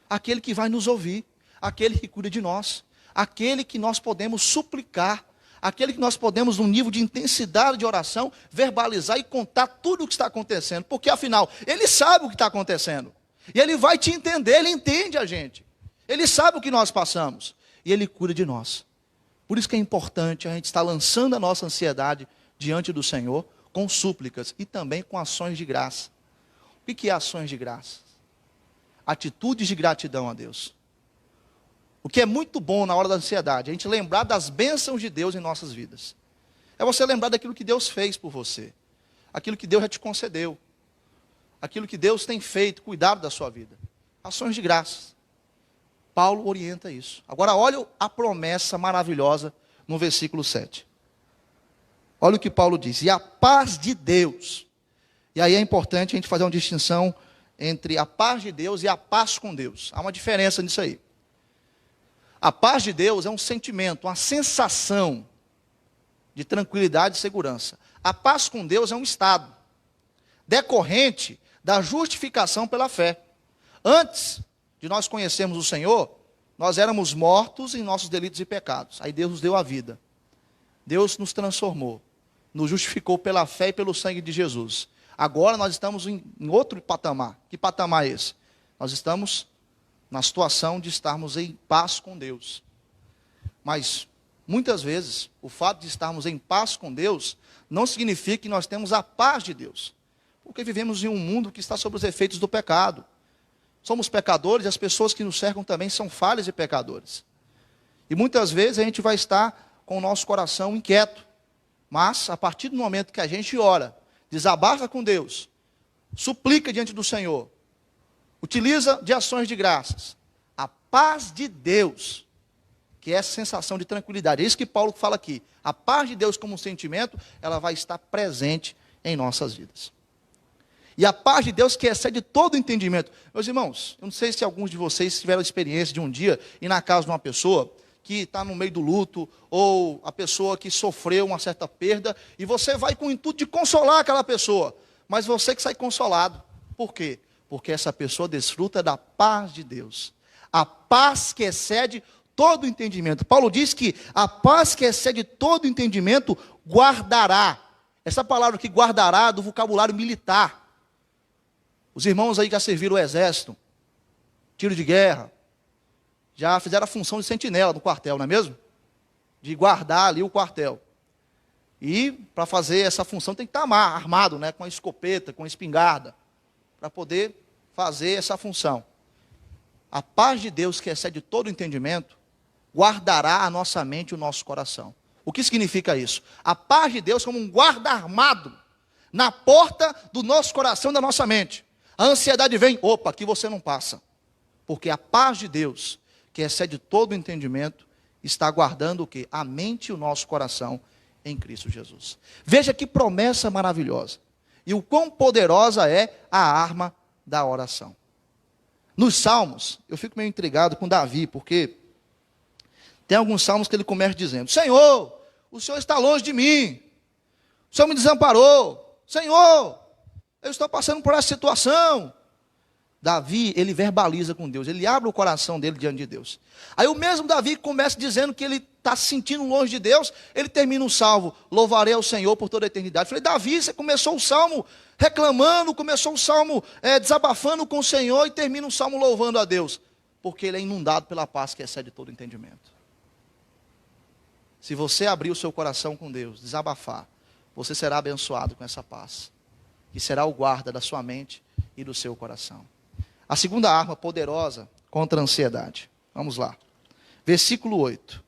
Aquele que vai nos ouvir, aquele que cuida de nós, aquele que nós podemos suplicar, aquele que nós podemos, num nível de intensidade de oração, verbalizar e contar tudo o que está acontecendo, porque afinal, Ele sabe o que está acontecendo, e Ele vai te entender, Ele entende a gente, Ele sabe o que nós passamos, e Ele cuida de nós. Por isso que é importante a gente estar lançando a nossa ansiedade diante do Senhor, com súplicas e também com ações de graça. O que é ações de graça? Atitudes de gratidão a Deus. O que é muito bom na hora da ansiedade, é a gente lembrar das bênçãos de Deus em nossas vidas. É você lembrar daquilo que Deus fez por você, aquilo que Deus já te concedeu, aquilo que Deus tem feito, cuidado da sua vida. Ações de graça. Paulo orienta isso. Agora olha a promessa maravilhosa no versículo 7. Olha o que Paulo diz: e a paz de Deus. E aí é importante a gente fazer uma distinção entre a paz de Deus e a paz com Deus. Há uma diferença nisso aí. A paz de Deus é um sentimento, uma sensação de tranquilidade e segurança. A paz com Deus é um estado decorrente da justificação pela fé. Antes de nós conhecermos o Senhor, nós éramos mortos em nossos delitos e pecados. Aí Deus nos deu a vida. Deus nos transformou, nos justificou pela fé e pelo sangue de Jesus. Agora nós estamos em outro patamar. Que patamar é esse? Nós estamos na situação de estarmos em paz com Deus. Mas, muitas vezes, o fato de estarmos em paz com Deus não significa que nós temos a paz de Deus. Porque vivemos em um mundo que está sob os efeitos do pecado. Somos pecadores e as pessoas que nos cercam também são falhas e pecadores. E muitas vezes a gente vai estar com o nosso coração inquieto. Mas, a partir do momento que a gente ora, desabafa com Deus, suplica diante do Senhor, utiliza de ações de graças, a paz de Deus, que é essa sensação de tranquilidade. É isso que Paulo fala aqui. A paz de Deus como um sentimento, ela vai estar presente em nossas vidas. E a paz de Deus que excede todo o entendimento. Meus irmãos, eu não sei se alguns de vocês tiveram a experiência de um dia ir na casa de uma pessoa que está no meio do luto, ou a pessoa que sofreu uma certa perda, e você vai com o intuito de consolar aquela pessoa, mas você que sai consolado. Por quê? Porque essa pessoa desfruta da paz de Deus. A paz que excede todo o entendimento. Paulo diz que a paz que excede todo o entendimento guardará. Essa palavra aqui, guardará, do vocabulário militar. Os irmãos aí que já serviram o exército, tiro de guerra, já fizeram a função de sentinela no quartel, não é mesmo? De guardar ali o quartel. E para fazer essa função tem que estar armado, né, com a escopeta, com a espingarda, para poder fazer essa função. A paz de Deus, que excede todo o entendimento, guardará a nossa mente e o nosso coração. O que significa isso? A paz de Deus como um guarda armado na porta do nosso coração e da nossa mente. A ansiedade vem, opa, aqui você não passa. Porque a paz de Deus, que excede todo o entendimento, está guardando o quê? A mente e o nosso coração em Cristo Jesus. Veja que promessa maravilhosa. E o quão poderosa é a arma da oração. Nos Salmos, eu fico meio intrigado com Davi, porque tem alguns salmos que ele começa dizendo: Senhor, o Senhor está longe de mim. O Senhor me desamparou. Senhor, eu estou passando por essa situação. Davi, ele verbaliza com Deus, ele abre o coração dele diante de Deus. Aí o mesmo Davi começa dizendo que ele está se sentindo longe de Deus, ele termina um salmo: louvarei ao Senhor por toda a eternidade. Eu falei: Davi, você começou o salmo reclamando, começou o salmo desabafando com o Senhor e termina um salmo louvando a Deus, porque ele é inundado pela paz que excede todo entendimento. Se você abrir o seu coração com Deus, desabafar, você será abençoado com essa paz, que será o guarda da sua mente e do seu coração. A segunda arma poderosa contra a ansiedade. Vamos lá. Versículo 8.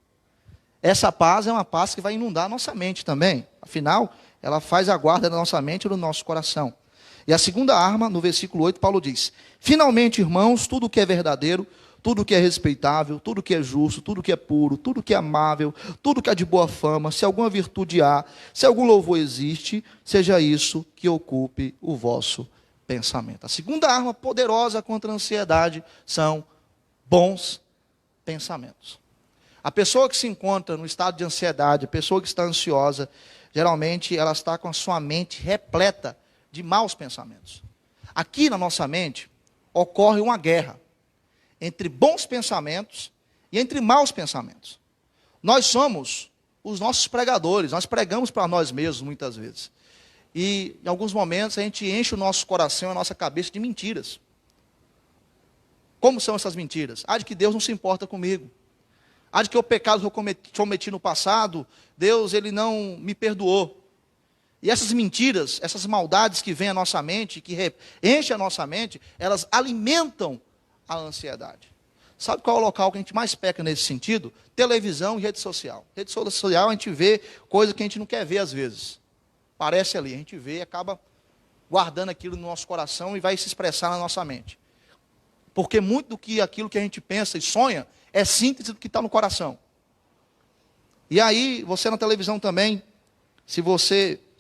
Essa paz é uma paz que vai inundar a nossa mente também. Afinal, ela faz a guarda da nossa mente e do nosso coração. E a segunda arma, no versículo 8, Paulo diz: finalmente, irmãos, tudo que é verdadeiro, tudo que é respeitável, tudo que é justo, tudo que é puro, tudo que é amável, tudo que é de boa fama, se alguma virtude há, se algum louvor existe, seja isso que ocupe o vosso pensamento. A segunda arma poderosa contra a ansiedade são bons pensamentos. A pessoa que se encontra no estado de ansiedade, a pessoa que está ansiosa, geralmente ela está com a sua mente repleta de maus pensamentos. Aqui na nossa mente ocorre uma guerra entre bons pensamentos e entre maus pensamentos. Nós somos os nossos pregadores, nós pregamos para nós mesmos muitas vezes. E em alguns momentos a gente enche o nosso coração, a nossa cabeça de mentiras. Como são essas mentiras? De que Deus não se importa comigo. De que o pecado que eu cometi no passado, Deus ele não me perdoou. E essas mentiras, essas maldades que vêm à nossa mente, que enchem a nossa mente, elas alimentam a ansiedade. Sabe qual é o local que a gente mais peca nesse sentido? Televisão e rede social. Rede social a gente vê coisa que a gente não quer ver às vezes. Parece ali, a gente vê e acaba guardando aquilo no nosso coração e vai se expressar na nossa mente. Porque muito do que aquilo que a gente pensa e sonha é síntese do que está no coração. E aí, você na televisão também, se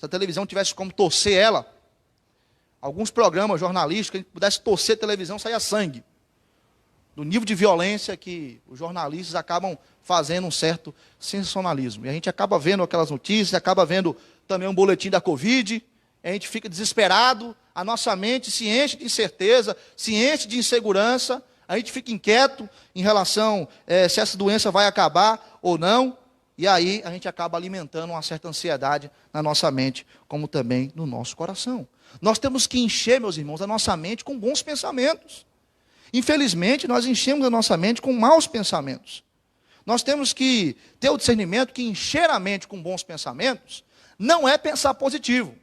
a televisão tivesse como torcer ela, alguns programas jornalísticos, a gente pudesse torcer a televisão, saia sangue. Do nível de violência que os jornalistas acabam fazendo um certo sensacionalismo. E a gente acaba vendo aquelas notícias, acaba vendo também um boletim da Covid, a gente fica desesperado, a nossa mente se enche de incerteza, se enche de insegurança, a gente fica inquieto em relação se essa doença vai acabar ou não, e aí a gente acaba alimentando uma certa ansiedade na nossa mente, como também no nosso coração. Nós temos que encher, meus irmãos, a nossa mente com bons pensamentos. Infelizmente, nós enchemos a nossa mente com maus pensamentos. Nós temos que ter o discernimento que encher a mente com bons pensamentos não é pensar positivo,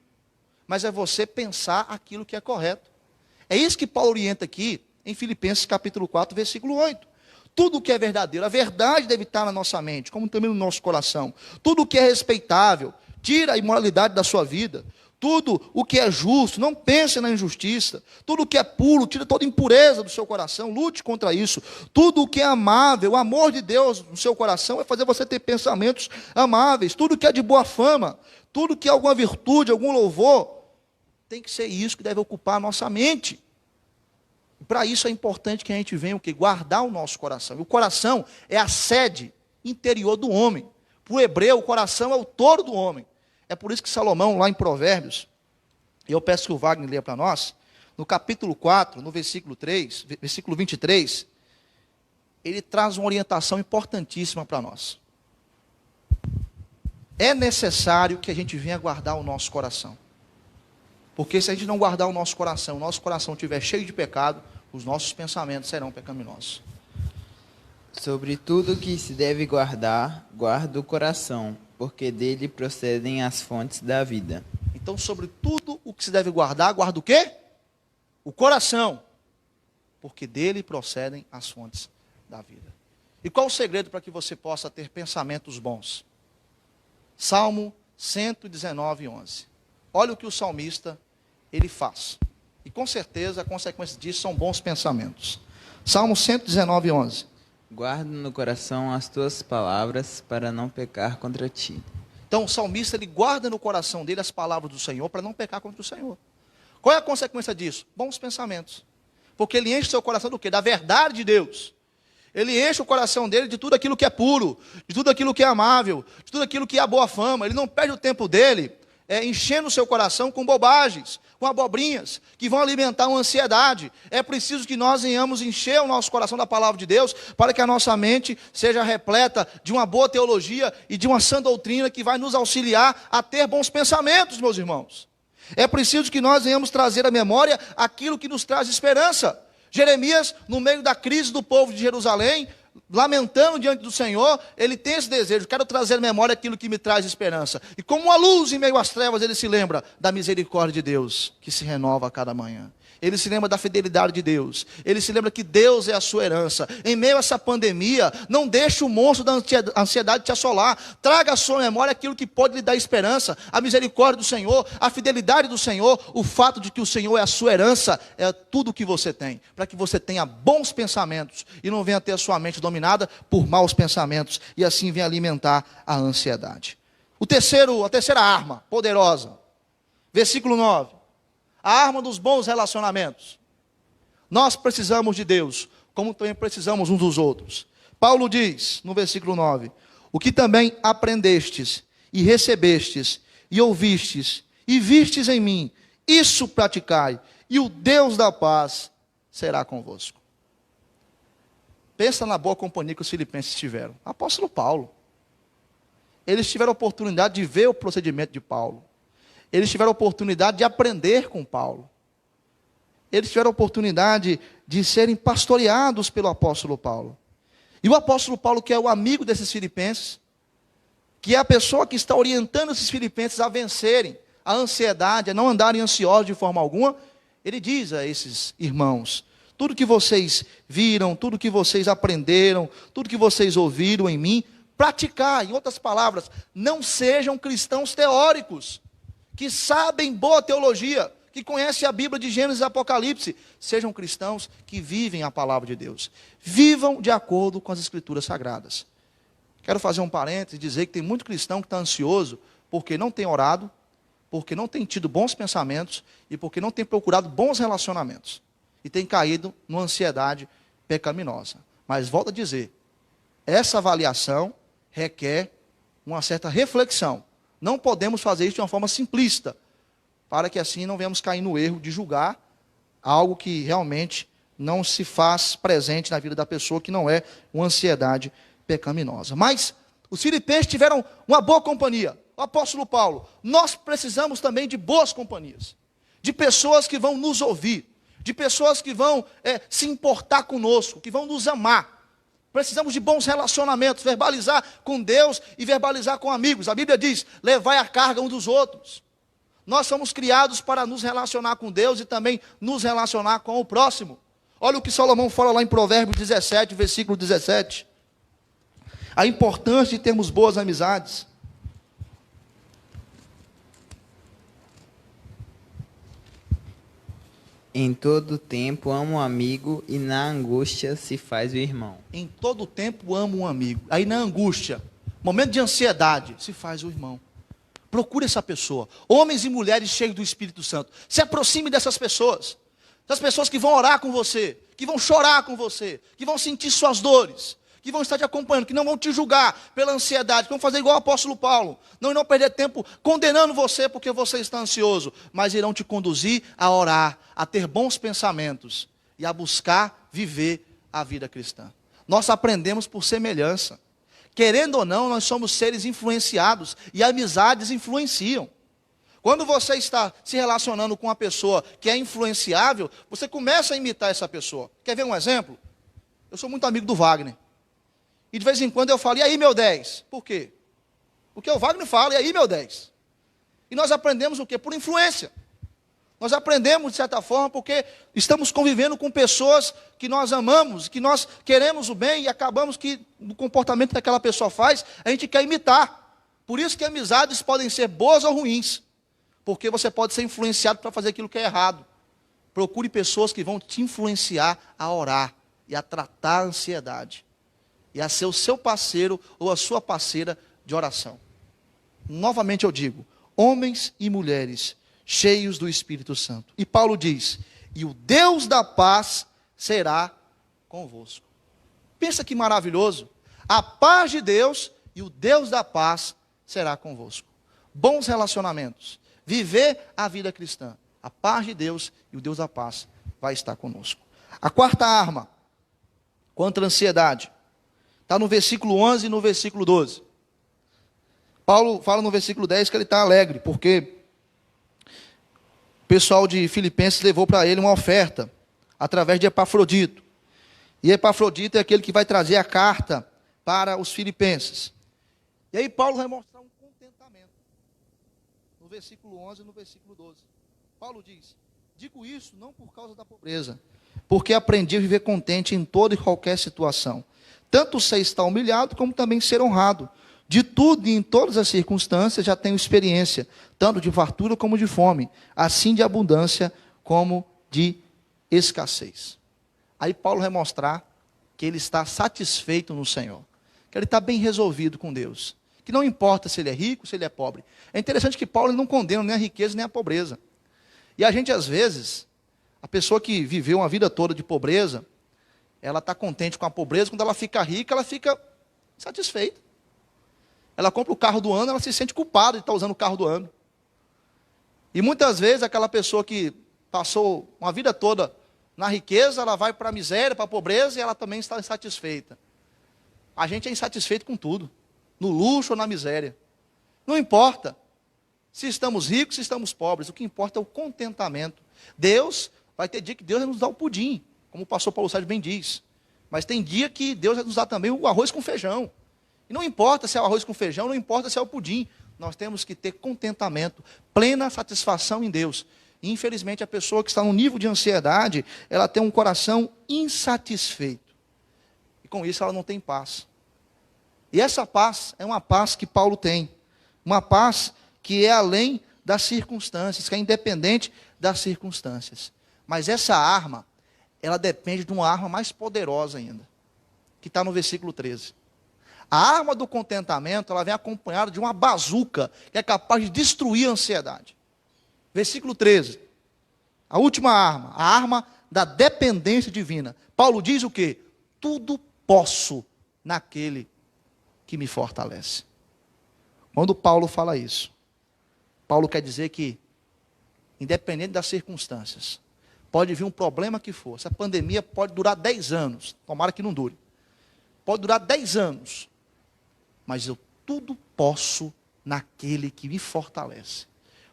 mas é você pensar aquilo que é correto. É isso que Paulo orienta aqui em Filipenses capítulo 4, versículo 8. Tudo o que é verdadeiro, a verdade deve estar na nossa mente, como também no nosso coração. Tudo o que é respeitável, tira a imoralidade da sua vida. Tudo o que é justo, não pense na injustiça. Tudo o que é puro, tira toda impureza do seu coração, lute contra isso. Tudo o que é amável, o amor de Deus no seu coração vai fazer você ter pensamentos amáveis. Tudo o que é de boa fama, tudo que é alguma virtude, algum louvor, tem que ser isso que deve ocupar a nossa mente. E para isso é importante que a gente venha guardar o nosso coração. E o coração é a sede interior do homem. Para o hebreu, o coração é o touro do homem. É por isso que Salomão, lá em Provérbios, e eu peço que o Wagner leia para nós, no capítulo 4, no versículo 23, ele traz uma orientação importantíssima para nós. É necessário que a gente venha guardar o nosso coração. Porque se a gente não guardar o nosso coração estiver cheio de pecado, os nossos pensamentos serão pecaminosos. Sobre tudo que se deve guardar, guarda o coração, porque dele procedem as fontes da vida. Então, sobre tudo o que se deve guardar, guarda o quê? O coração, porque dele procedem as fontes da vida. E qual o segredo para que você possa ter pensamentos bons? Salmo 119, 11. Olha o que o salmista ele faz. E com certeza a consequência disso são bons pensamentos. Salmo 119, 11. Guarda no coração as tuas palavras para não pecar contra ti. Então Então o salmista, ele guarda no coração dele as palavras do Senhor para não pecar contra o Senhor. Qual é a consequência disso? Bons pensamentos. Porque ele enche seu coração do quê? Da verdade de Deus. Ele enche o coração dele de tudo aquilo que é puro, de tudo aquilo que é amável, de tudo aquilo que é a boa fama. Ele não perde o tempo dele enchendo o seu coração com bobagens, com abobrinhas, que vão alimentar uma ansiedade. É preciso que nós venhamos encher o nosso coração da palavra de Deus, para que a nossa mente seja repleta de uma boa teologia e de uma sã doutrina que vai nos auxiliar a ter bons pensamentos, meus irmãos. É preciso que nós venhamos trazer à memória aquilo que nos traz esperança. Jeremias, no meio da crise do povo de Jerusalém, lamentando diante do Senhor, ele tem esse desejo: quero trazer à memória aquilo que me traz esperança. E como uma luz em meio às trevas, ele se lembra da misericórdia de Deus, que se renova a cada manhã. Ele se lembra da fidelidade de Deus. Ele se lembra que Deus é a sua herança. Em meio a essa pandemia, não deixe o monstro da ansiedade te assolar. Traga à sua memória aquilo que pode lhe dar esperança. A misericórdia do Senhor, a fidelidade do Senhor, o fato de que o Senhor é a sua herança, é tudo o que você tem. Para que você tenha bons pensamentos e não venha ter a sua mente dominada por maus pensamentos e assim venha alimentar a ansiedade. A terceira arma poderosa. Versículo 9. A arma dos bons relacionamentos. Nós precisamos de Deus, como também precisamos uns dos outros. Paulo diz, no versículo 9: o que também aprendestes, e recebestes, e ouvistes, e vistes em mim, isso praticai, e o Deus da paz será convosco. Pensa na boa companhia que os filipenses tiveram. Apóstolo Paulo. Eles tiveram a oportunidade de ver o procedimento de Paulo. Eles tiveram a oportunidade de aprender com Paulo. Eles tiveram a oportunidade de serem pastoreados pelo apóstolo Paulo. E o apóstolo Paulo, que é o amigo desses filipenses, que é a pessoa que está orientando esses filipenses a vencerem a ansiedade, a não andarem ansiosos de forma alguma, ele diz a esses irmãos: tudo que vocês viram, tudo que vocês aprenderam, tudo que vocês ouviram em mim, praticar. Em outras palavras, não sejam cristãos teóricos, que sabem boa teologia, que conhecem a Bíblia de Gênesis e Apocalipse. Sejam cristãos que vivem a palavra de Deus. Vivam de acordo com as Escrituras Sagradas. Quero fazer um parênteses e dizer que tem muito cristão que está ansioso porque não tem orado, porque não tem tido bons pensamentos e porque não tem procurado bons relacionamentos. E tem caído numa ansiedade pecaminosa. Mas volto a dizer, essa avaliação requer uma certa reflexão. Não podemos fazer isso de uma forma simplista, para que assim não venhamos cair no erro de julgar algo que realmente não se faz presente na vida da pessoa, que não é uma ansiedade pecaminosa. Mas os filipenses tiveram uma boa companhia. O apóstolo Paulo: nós precisamos também de boas companhias, de pessoas que vão nos ouvir, de pessoas que vão se importar conosco, que vão nos amar. Precisamos de bons relacionamentos, verbalizar com Deus e verbalizar com amigos. A Bíblia diz: levai a carga uns dos outros. Nós somos criados para nos relacionar com Deus e também nos relacionar com o próximo. Olha o que Salomão fala lá em Provérbios 17, versículo 17. A importância de termos boas amizades. Em todo tempo amo um amigo, e na angústia se faz o irmão. Em todo tempo amo um amigo. Aí na angústia, momento de ansiedade, se faz o irmão. Procure essa pessoa. Homens e mulheres cheios do Espírito Santo. Se aproxime dessas pessoas. Das pessoas que vão orar com você, que vão chorar com você, que vão sentir suas dores, que vão estar te acompanhando, que não vão te julgar pela ansiedade, que vão fazer igual o apóstolo Paulo. Não irão perder tempo condenando você porque você está ansioso, mas irão te conduzir a orar, a ter bons pensamentos e a buscar viver a vida cristã. Nós aprendemos por semelhança. Querendo ou não, nós somos seres influenciados e amizades influenciam. Quando você está se relacionando com uma pessoa que é influenciável, você começa a imitar essa pessoa. Quer ver um exemplo? Eu sou muito amigo do Wagner. E de vez em quando eu falo: e aí, meu 10? Por quê? Porque o Wagner fala: e aí, meu 10? E nós aprendemos o quê? Por influência. Nós aprendemos, de certa forma, porque estamos convivendo com pessoas que nós amamos, que nós queremos o bem, e acabamos que, no comportamento que aquela pessoa faz, a gente quer imitar. Por isso que amizades podem ser boas ou ruins, porque você pode ser influenciado para fazer aquilo que é errado. Procure pessoas que vão te influenciar a orar e a tratar a ansiedade, e a ser o seu parceiro ou a sua parceira de oração. novamente eu digo, homens e mulheres cheios do Espírito Santo. E Paulo diz, e o Deus da paz será convosco. Pensa que maravilhoso. A paz de Deus e o Deus da paz será convosco. Bons relacionamentos. Viver a vida cristã. A paz de Deus e o Deus da paz vai estar conosco. A quarta arma contra a ansiedade está no versículo 11 e no versículo 12. Paulo fala no versículo 10 que ele está alegre, porque o pessoal de Filipenses levou para ele uma oferta, através de Epafrodito. E Epafrodito é aquele que vai trazer a carta para os filipenses. E aí Paulo vai mostrar um contentamento, no versículo 11 e no versículo 12. Paulo diz, digo isso não por causa da pobreza, porque aprendi a viver contente em toda e qualquer situação. Tanto sei estar humilhado, como também ser honrado. De tudo e em todas as circunstâncias já tenho experiência, tanto de fartura como de fome, assim de abundância como de escassez. Aí Paulo vai mostrar que ele está satisfeito no Senhor, que ele está bem resolvido com Deus, que não importa se ele é rico, se ele é pobre. É interessante que Paulo não condena nem a riqueza nem a pobreza. E a gente às vezes, a pessoa que viveu uma vida toda de pobreza, ela está contente com a pobreza, quando ela fica rica, ela fica satisfeita. Ela compra o carro do ano, ela se sente culpada de estar usando o carro do ano. E muitas vezes aquela pessoa que passou uma vida toda na riqueza, ela vai para a miséria, para a pobreza, e ela também está insatisfeita. A gente é insatisfeito com tudo, no luxo ou na miséria. Não importa se estamos ricos, se estamos pobres, o que importa é o contentamento. Deus vai ter dia que Deus vai nos dar o pudim, como o pastor Paulo Sérgio bem diz. Mas tem dia que Deus vai nos dar também o arroz com feijão. E não importa se é o arroz com feijão, não importa se é o pudim. Nós temos que ter contentamento, plena satisfação em Deus. E, infelizmente, a pessoa que está no nível de ansiedade, ela tem um coração insatisfeito. E com isso ela não tem paz. E essa paz é uma paz que Paulo tem. Uma paz que é além das circunstâncias, que é independente das circunstâncias. Mas essa arma, ela depende de uma arma mais poderosa ainda, que está no versículo 13. A arma do contentamento, ela vem acompanhada de uma bazuca, que é capaz de destruir a ansiedade. Versículo 13. A última arma, a arma da dependência divina. Paulo diz o quê? Tudo posso naquele que me fortalece. Quando Paulo fala isso, Paulo quer dizer que, independente das circunstâncias, pode vir um problema que for, essa pandemia pode durar 10 anos, tomara que não dure. Pode durar 10 anos, mas eu tudo posso naquele que me fortalece.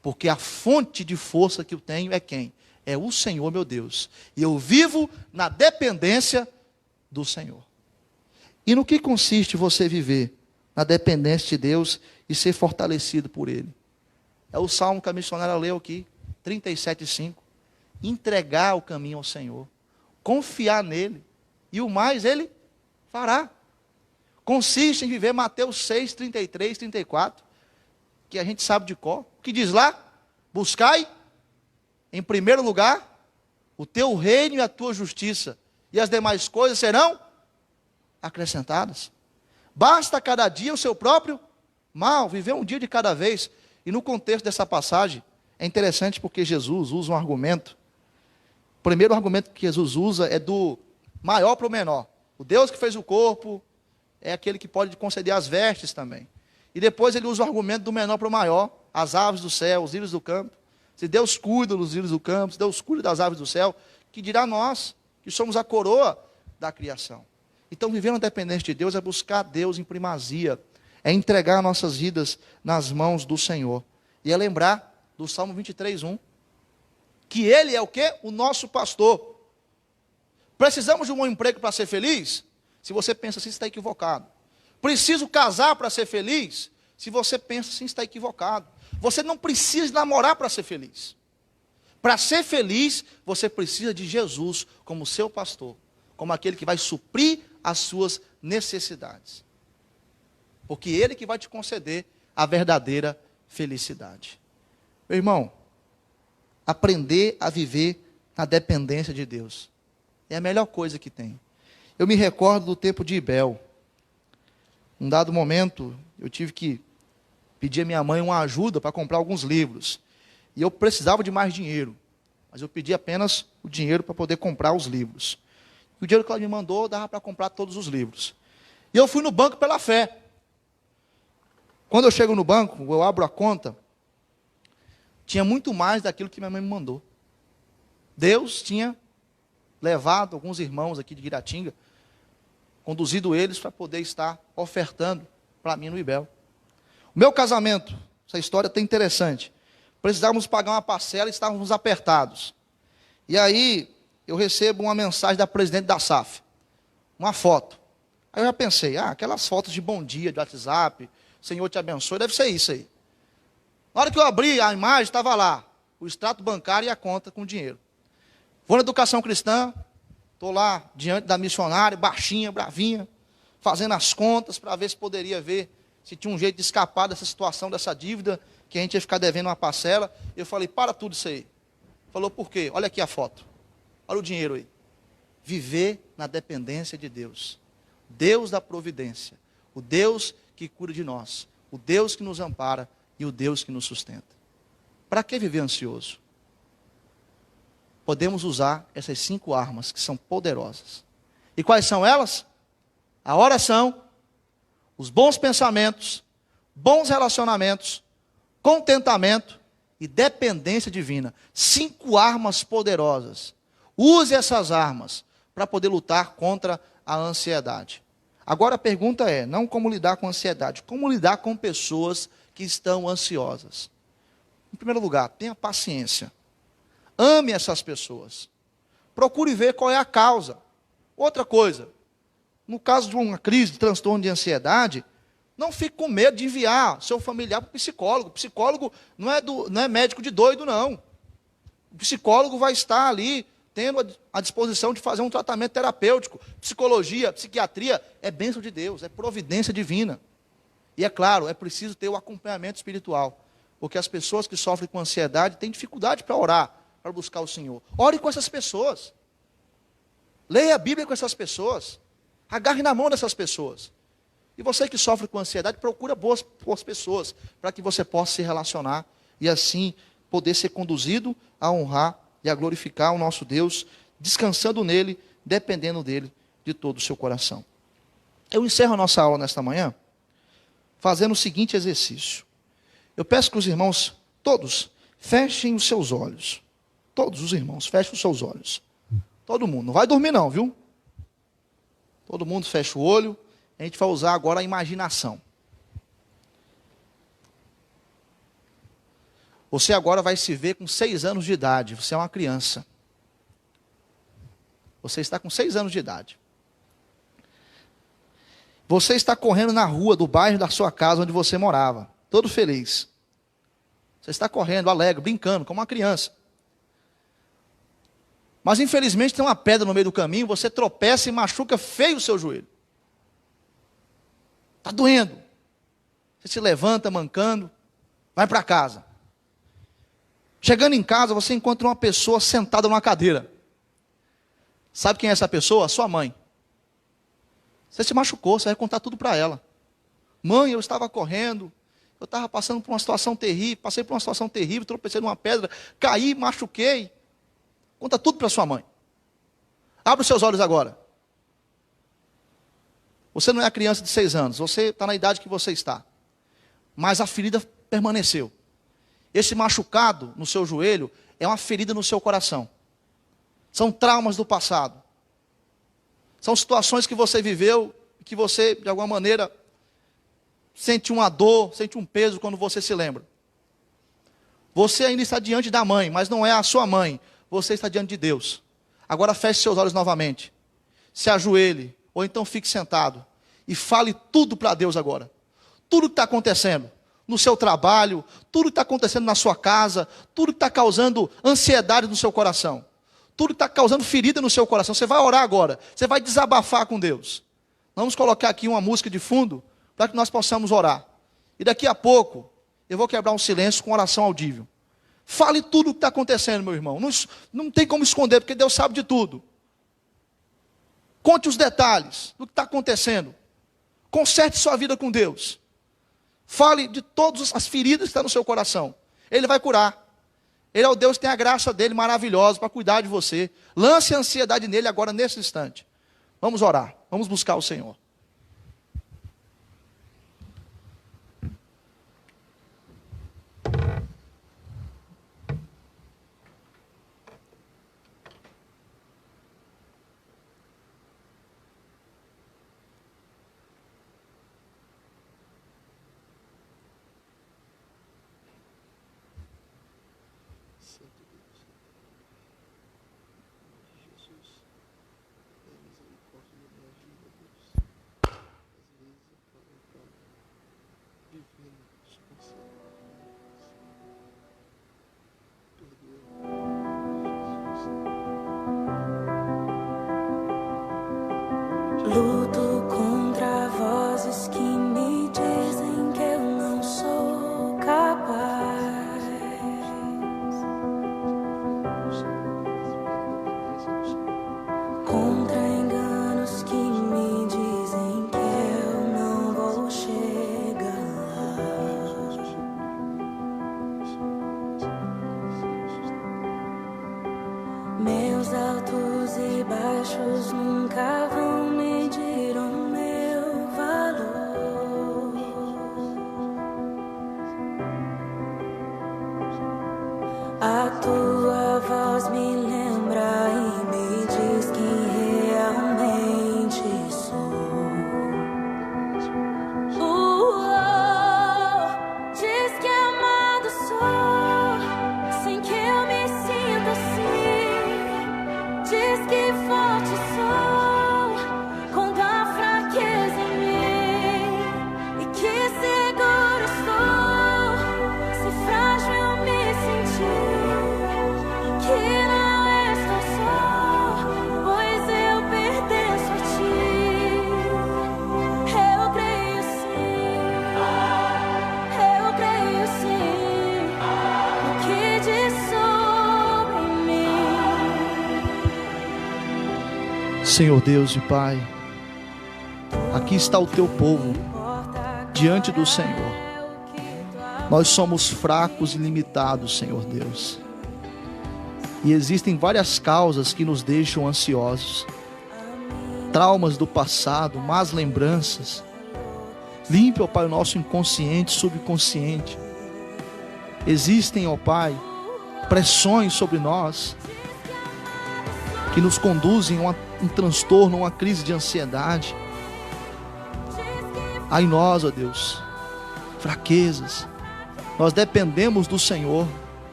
Porque a fonte de força que eu tenho é quem? É o Senhor, meu Deus. E eu vivo na dependência do Senhor. E no que consiste você viver na dependência de Deus e ser fortalecido por Ele? É o salmo que a missionária leu aqui, 37:5. Entregar o caminho ao Senhor. Confiar nele. E o mais Ele fará. Consiste em viver Mateus 6, 33, 34, que a gente sabe de cor. O que diz lá? Buscai, em primeiro lugar, o teu reino e a tua justiça, e as demais coisas serão acrescentadas. Basta cada dia o seu próprio mal, viver um dia de cada vez. E no contexto dessa passagem, é interessante porque Jesus usa um argumento. O primeiro argumento que Jesus usa é do maior para o menor. O Deus que fez o corpo é aquele que pode conceder as vestes também. E depois ele usa o argumento do menor para o maior, as aves do céu, os lírios do campo. Se Deus cuida dos lírios do campo, se Deus cuida das aves do céu, que dirá nós, que somos a coroa da criação. Então, viver na dependência de Deus é buscar Deus em primazia, é entregar nossas vidas nas mãos do Senhor. E é lembrar do Salmo 23:1, que Ele é o quê? O nosso pastor. Precisamos de um bom emprego para ser feliz? Se você pensa assim, está equivocado. Preciso casar para ser feliz? Se você pensa assim, está equivocado. Você não precisa namorar para ser feliz. Para ser feliz, você precisa de Jesus como seu pastor, como aquele que vai suprir as suas necessidades. Porque Ele que vai te conceder a verdadeira felicidade. Meu irmão, aprender a viver na dependência de Deus é a melhor coisa que tem. Eu me recordo do tempo de Ibel. Num dado momento, eu tive que pedi à minha mãe uma ajuda para comprar alguns livros. E eu precisava de mais dinheiro, mas eu pedi apenas o dinheiro para poder comprar os livros. E o dinheiro que ela me mandou dava para comprar todos os livros. E eu fui no banco pela fé. Quando eu chego no banco, eu abro a conta, tinha muito mais daquilo que minha mãe me mandou. Deus tinha levado alguns irmãos aqui de Guiratinga, conduzido eles para poder estar ofertando para mim no IBEL. O meu casamento, essa história é interessante. Precisávamos pagar uma parcela e estávamos apertados. E aí, eu recebo uma mensagem da presidente da SAF, uma foto. Aí eu já pensei, aquelas fotos de bom dia, de WhatsApp, Senhor te abençoe, deve ser isso aí. Na hora que eu abri a imagem, estava lá, o extrato bancário e a conta com dinheiro. Vou na educação cristã, estou lá diante da missionária, baixinha, bravinha, fazendo as contas para ver se poderia ver se tinha um jeito de escapar dessa situação, dessa dívida, que a gente ia ficar devendo uma parcela. Eu falei, para tudo isso aí. Falou, por quê? Olha aqui a foto. Olha o dinheiro aí. Viver na dependência de Deus. Deus da providência. O Deus que cuida de nós. O Deus que nos ampara e o Deus que nos sustenta. Para que viver ansioso? Podemos usar essas 5 armas que são poderosas. E quais são elas? A oração, os bons pensamentos, bons relacionamentos, contentamento e dependência divina. 5 armas poderosas. Use essas armas para poder lutar contra a ansiedade. Agora a pergunta é, não como lidar com a ansiedade, como lidar com pessoas que estão ansiosas. Em primeiro lugar, tenha paciência. Ame essas pessoas. Procure ver qual é a causa. Outra coisa, no caso de uma crise de transtorno de ansiedade, não fique com medo de enviar seu familiar para o psicólogo. O psicólogo não é médico de doido, não. O psicólogo vai estar ali, tendo a disposição de fazer um tratamento terapêutico. Psicologia, psiquiatria, é bênção de Deus, é providência divina. E é claro, é preciso ter o acompanhamento espiritual. Porque as pessoas que sofrem com ansiedade têm dificuldade para orar, para buscar o Senhor. Ore com essas pessoas. Leia a Bíblia com essas pessoas. Agarre na mão dessas pessoas. E você que sofre com ansiedade, procura boas pessoas, para que você possa se relacionar e assim poder ser conduzido a honrar e a glorificar o nosso Deus, descansando nele, dependendo dele de todo o seu coração. Eu encerro a nossa aula nesta manhã fazendo o seguinte exercício. Eu peço que os irmãos, todos, fechem os seus olhos. Todos os irmãos, fechem os seus olhos. Todo mundo, não vai dormir não, viu? Todo mundo fecha o olho. A gente vai usar agora a imaginação. Você agora vai se ver com 6 anos de idade. Você é uma criança. Você está com 6 anos de idade. Você está correndo na rua do bairro da sua casa onde você morava. Todo feliz. Você está correndo, alegre, brincando, como uma criança. Mas infelizmente tem uma pedra no meio do caminho, você tropeça e machuca feio o seu joelho. Está doendo. Você se levanta mancando, vai para casa. Chegando em casa, você encontra uma pessoa sentada numa cadeira. Sabe quem é essa pessoa? A sua mãe. Você se machucou, você vai contar tudo para ela. Mãe, eu estava correndo, eu estava passando por uma situação terrível, passei por uma situação terrível, tropecei numa pedra, caí, machuquei. Conta tudo para sua mãe. Abre os seus olhos agora. Você não é a criança de 6 anos, você está na idade que você está. Mas a ferida permaneceu. Esse machucado no seu joelho é uma ferida no seu coração. São traumas do passado. São situações que você viveu, que você, de alguma maneira, sente uma dor, sente um peso quando você se lembra. Você ainda está diante da mãe, mas não é a sua mãe. Você está diante de Deus. Agora feche seus olhos novamente. Se ajoelhe, ou então fique sentado. E fale tudo para Deus agora. Tudo que está acontecendo no seu trabalho, tudo que está acontecendo na sua casa, tudo que está causando ansiedade no seu coração. Tudo que está causando ferida no seu coração. Você vai orar agora. Você vai desabafar com Deus. Vamos colocar aqui uma música de fundo, para que nós possamos orar. E daqui a pouco, eu vou quebrar um silêncio com oração audível. Fale tudo o que está acontecendo, meu irmão. Não tem como esconder, porque Deus sabe de tudo. Conte os detalhes do que está acontecendo. Conserte sua vida com Deus. Fale de todas as feridas que estão no seu coração. Ele vai curar. Ele é o Deus que tem a graça dele maravilhosa para cuidar de você. Lance a ansiedade nele agora, nesse instante. Vamos orar. Vamos buscar o Senhor. Luto contra vozes que me dizem que eu não sou capaz. Contra enganos que me dizem que eu não vou chegar lá. Meus altos e baixos nunca vão medir o meu valor. A tua voz me lembra e me diz quem realmente sou. Diz que amado sou, sem que eu me sinta assim. Diz que forte sou, quando há fraqueza em mim. E que seguro estou, se frágil eu me sentir. Que não estou só, pois eu pertenço a ti. Eu creio sim, no que diz sobre mim. Senhor Deus e Pai, aqui está o teu povo diante do Senhor. Nós somos fracos e limitados, Senhor Deus. E existem várias causas que nos deixam ansiosos. Traumas do passado, más lembranças. Limpe, ó Pai, o nosso inconsciente, subconsciente. Existem, ó Pai, pressões sobre nós que nos conduzem a um transtorno, uma crise de ansiedade. Há em nós, ó Deus, fraquezas. Nós dependemos do Senhor.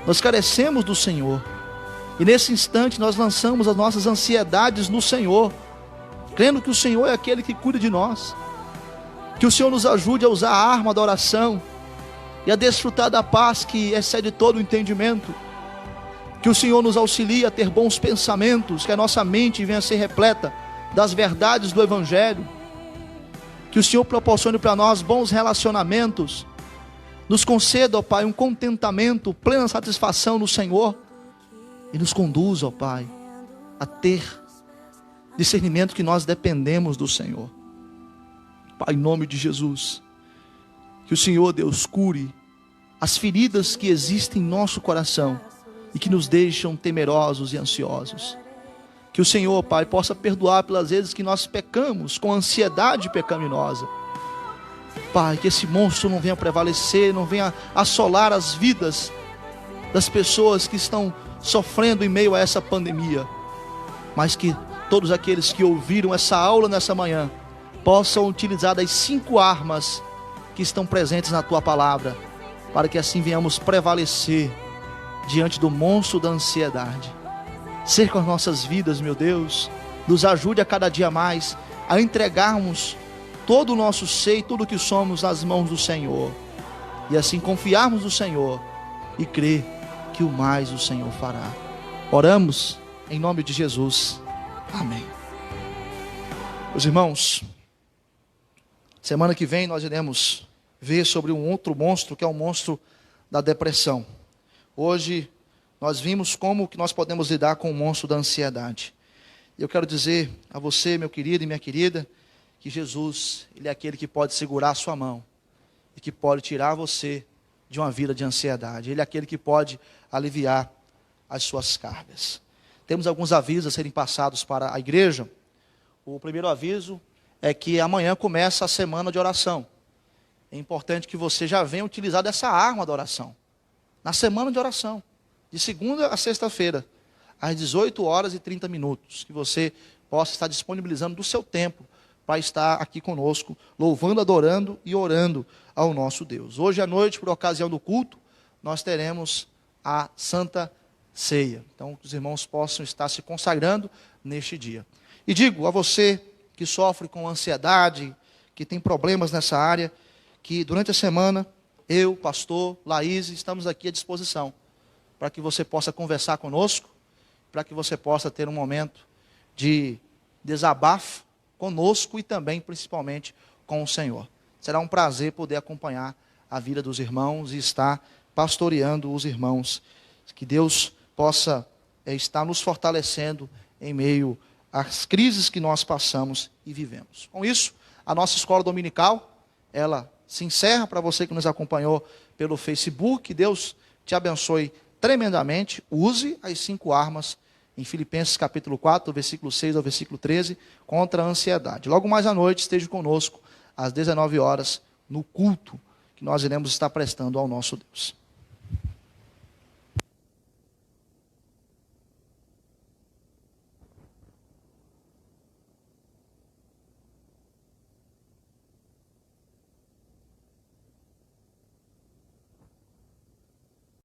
Nós carecemos do Senhor. E nesse instante nós lançamos as nossas ansiedades no Senhor, crendo que o Senhor é aquele que cuida de nós. Que o Senhor nos ajude a usar a arma da oração e a desfrutar da paz que excede todo o entendimento. Que o Senhor nos auxilie a ter bons pensamentos, que a nossa mente venha a ser repleta das verdades do Evangelho. Que o Senhor proporcione para nós bons relacionamentos. Nos conceda, ó Pai, um contentamento, plena satisfação no Senhor. E nos conduza, ó Pai, a ter discernimento que nós dependemos do Senhor. Pai, em nome de Jesus, que o Senhor, Deus, cure as feridas que existem em nosso coração e que nos deixam temerosos e ansiosos. Que o Senhor, Pai, possa perdoar pelas vezes que nós pecamos com ansiedade pecaminosa. Pai, que esse monstro não venha prevalecer, não venha assolar as vidas das pessoas que estão sofrendo em meio a essa pandemia, mas que todos aqueles que ouviram essa aula nessa manhã possam utilizar das 5 armas que estão presentes na Tua Palavra, para que assim venhamos prevalecer diante do monstro da ansiedade. Cerca as nossas vidas, meu Deus, nos ajude a cada dia mais a entregarmos todo o nosso ser e tudo o que somos nas mãos do Senhor, e assim confiarmos no Senhor e crer que o mais o Senhor fará. Oramos em nome de Jesus. Amém. Meus irmãos, semana que vem nós iremos ver sobre um outro monstro, que é o monstro da depressão. Hoje nós vimos como que nós podemos lidar com o monstro da ansiedade. E eu quero dizer a você, meu querido e minha querida, que Jesus, Ele é aquele que pode segurar a sua mão. e que pode tirar você de uma vida de ansiedade. Ele é aquele que pode aliviar as suas cargas. Temos alguns avisos a serem passados para a igreja. O primeiro aviso é que amanhã começa a semana de oração. É importante que você já venha utilizar dessa arma da oração. Na semana de oração, de segunda a sexta-feira, às 18h30, que você possa estar disponibilizando do seu tempo para estar aqui conosco, louvando, adorando e orando ao nosso Deus. Hoje à noite, por ocasião do culto, nós teremos a Santa Ceia. Então, que os irmãos possam estar se consagrando neste dia. E digo a você que sofre com ansiedade, que tem problemas nessa área, que durante a semana, eu, pastor, Laís, estamos aqui à disposição, para que você possa conversar conosco, para que você possa ter um momento de desabafo conosco e também, principalmente, com o Senhor. Será um prazer poder acompanhar a vida dos irmãos e estar pastoreando os irmãos. Que Deus possa estar nos fortalecendo em meio às crises que nós passamos e vivemos. Com isso, a nossa escola dominical, ela se encerra. Para você que nos acompanhou pelo Facebook, Deus te abençoe tremendamente. Use as 5 armas em Filipenses capítulo 4, versículo 6 ao versículo 13, contra a ansiedade. Logo mais à noite, esteja conosco às 19h no culto que nós iremos estar prestando ao nosso Deus.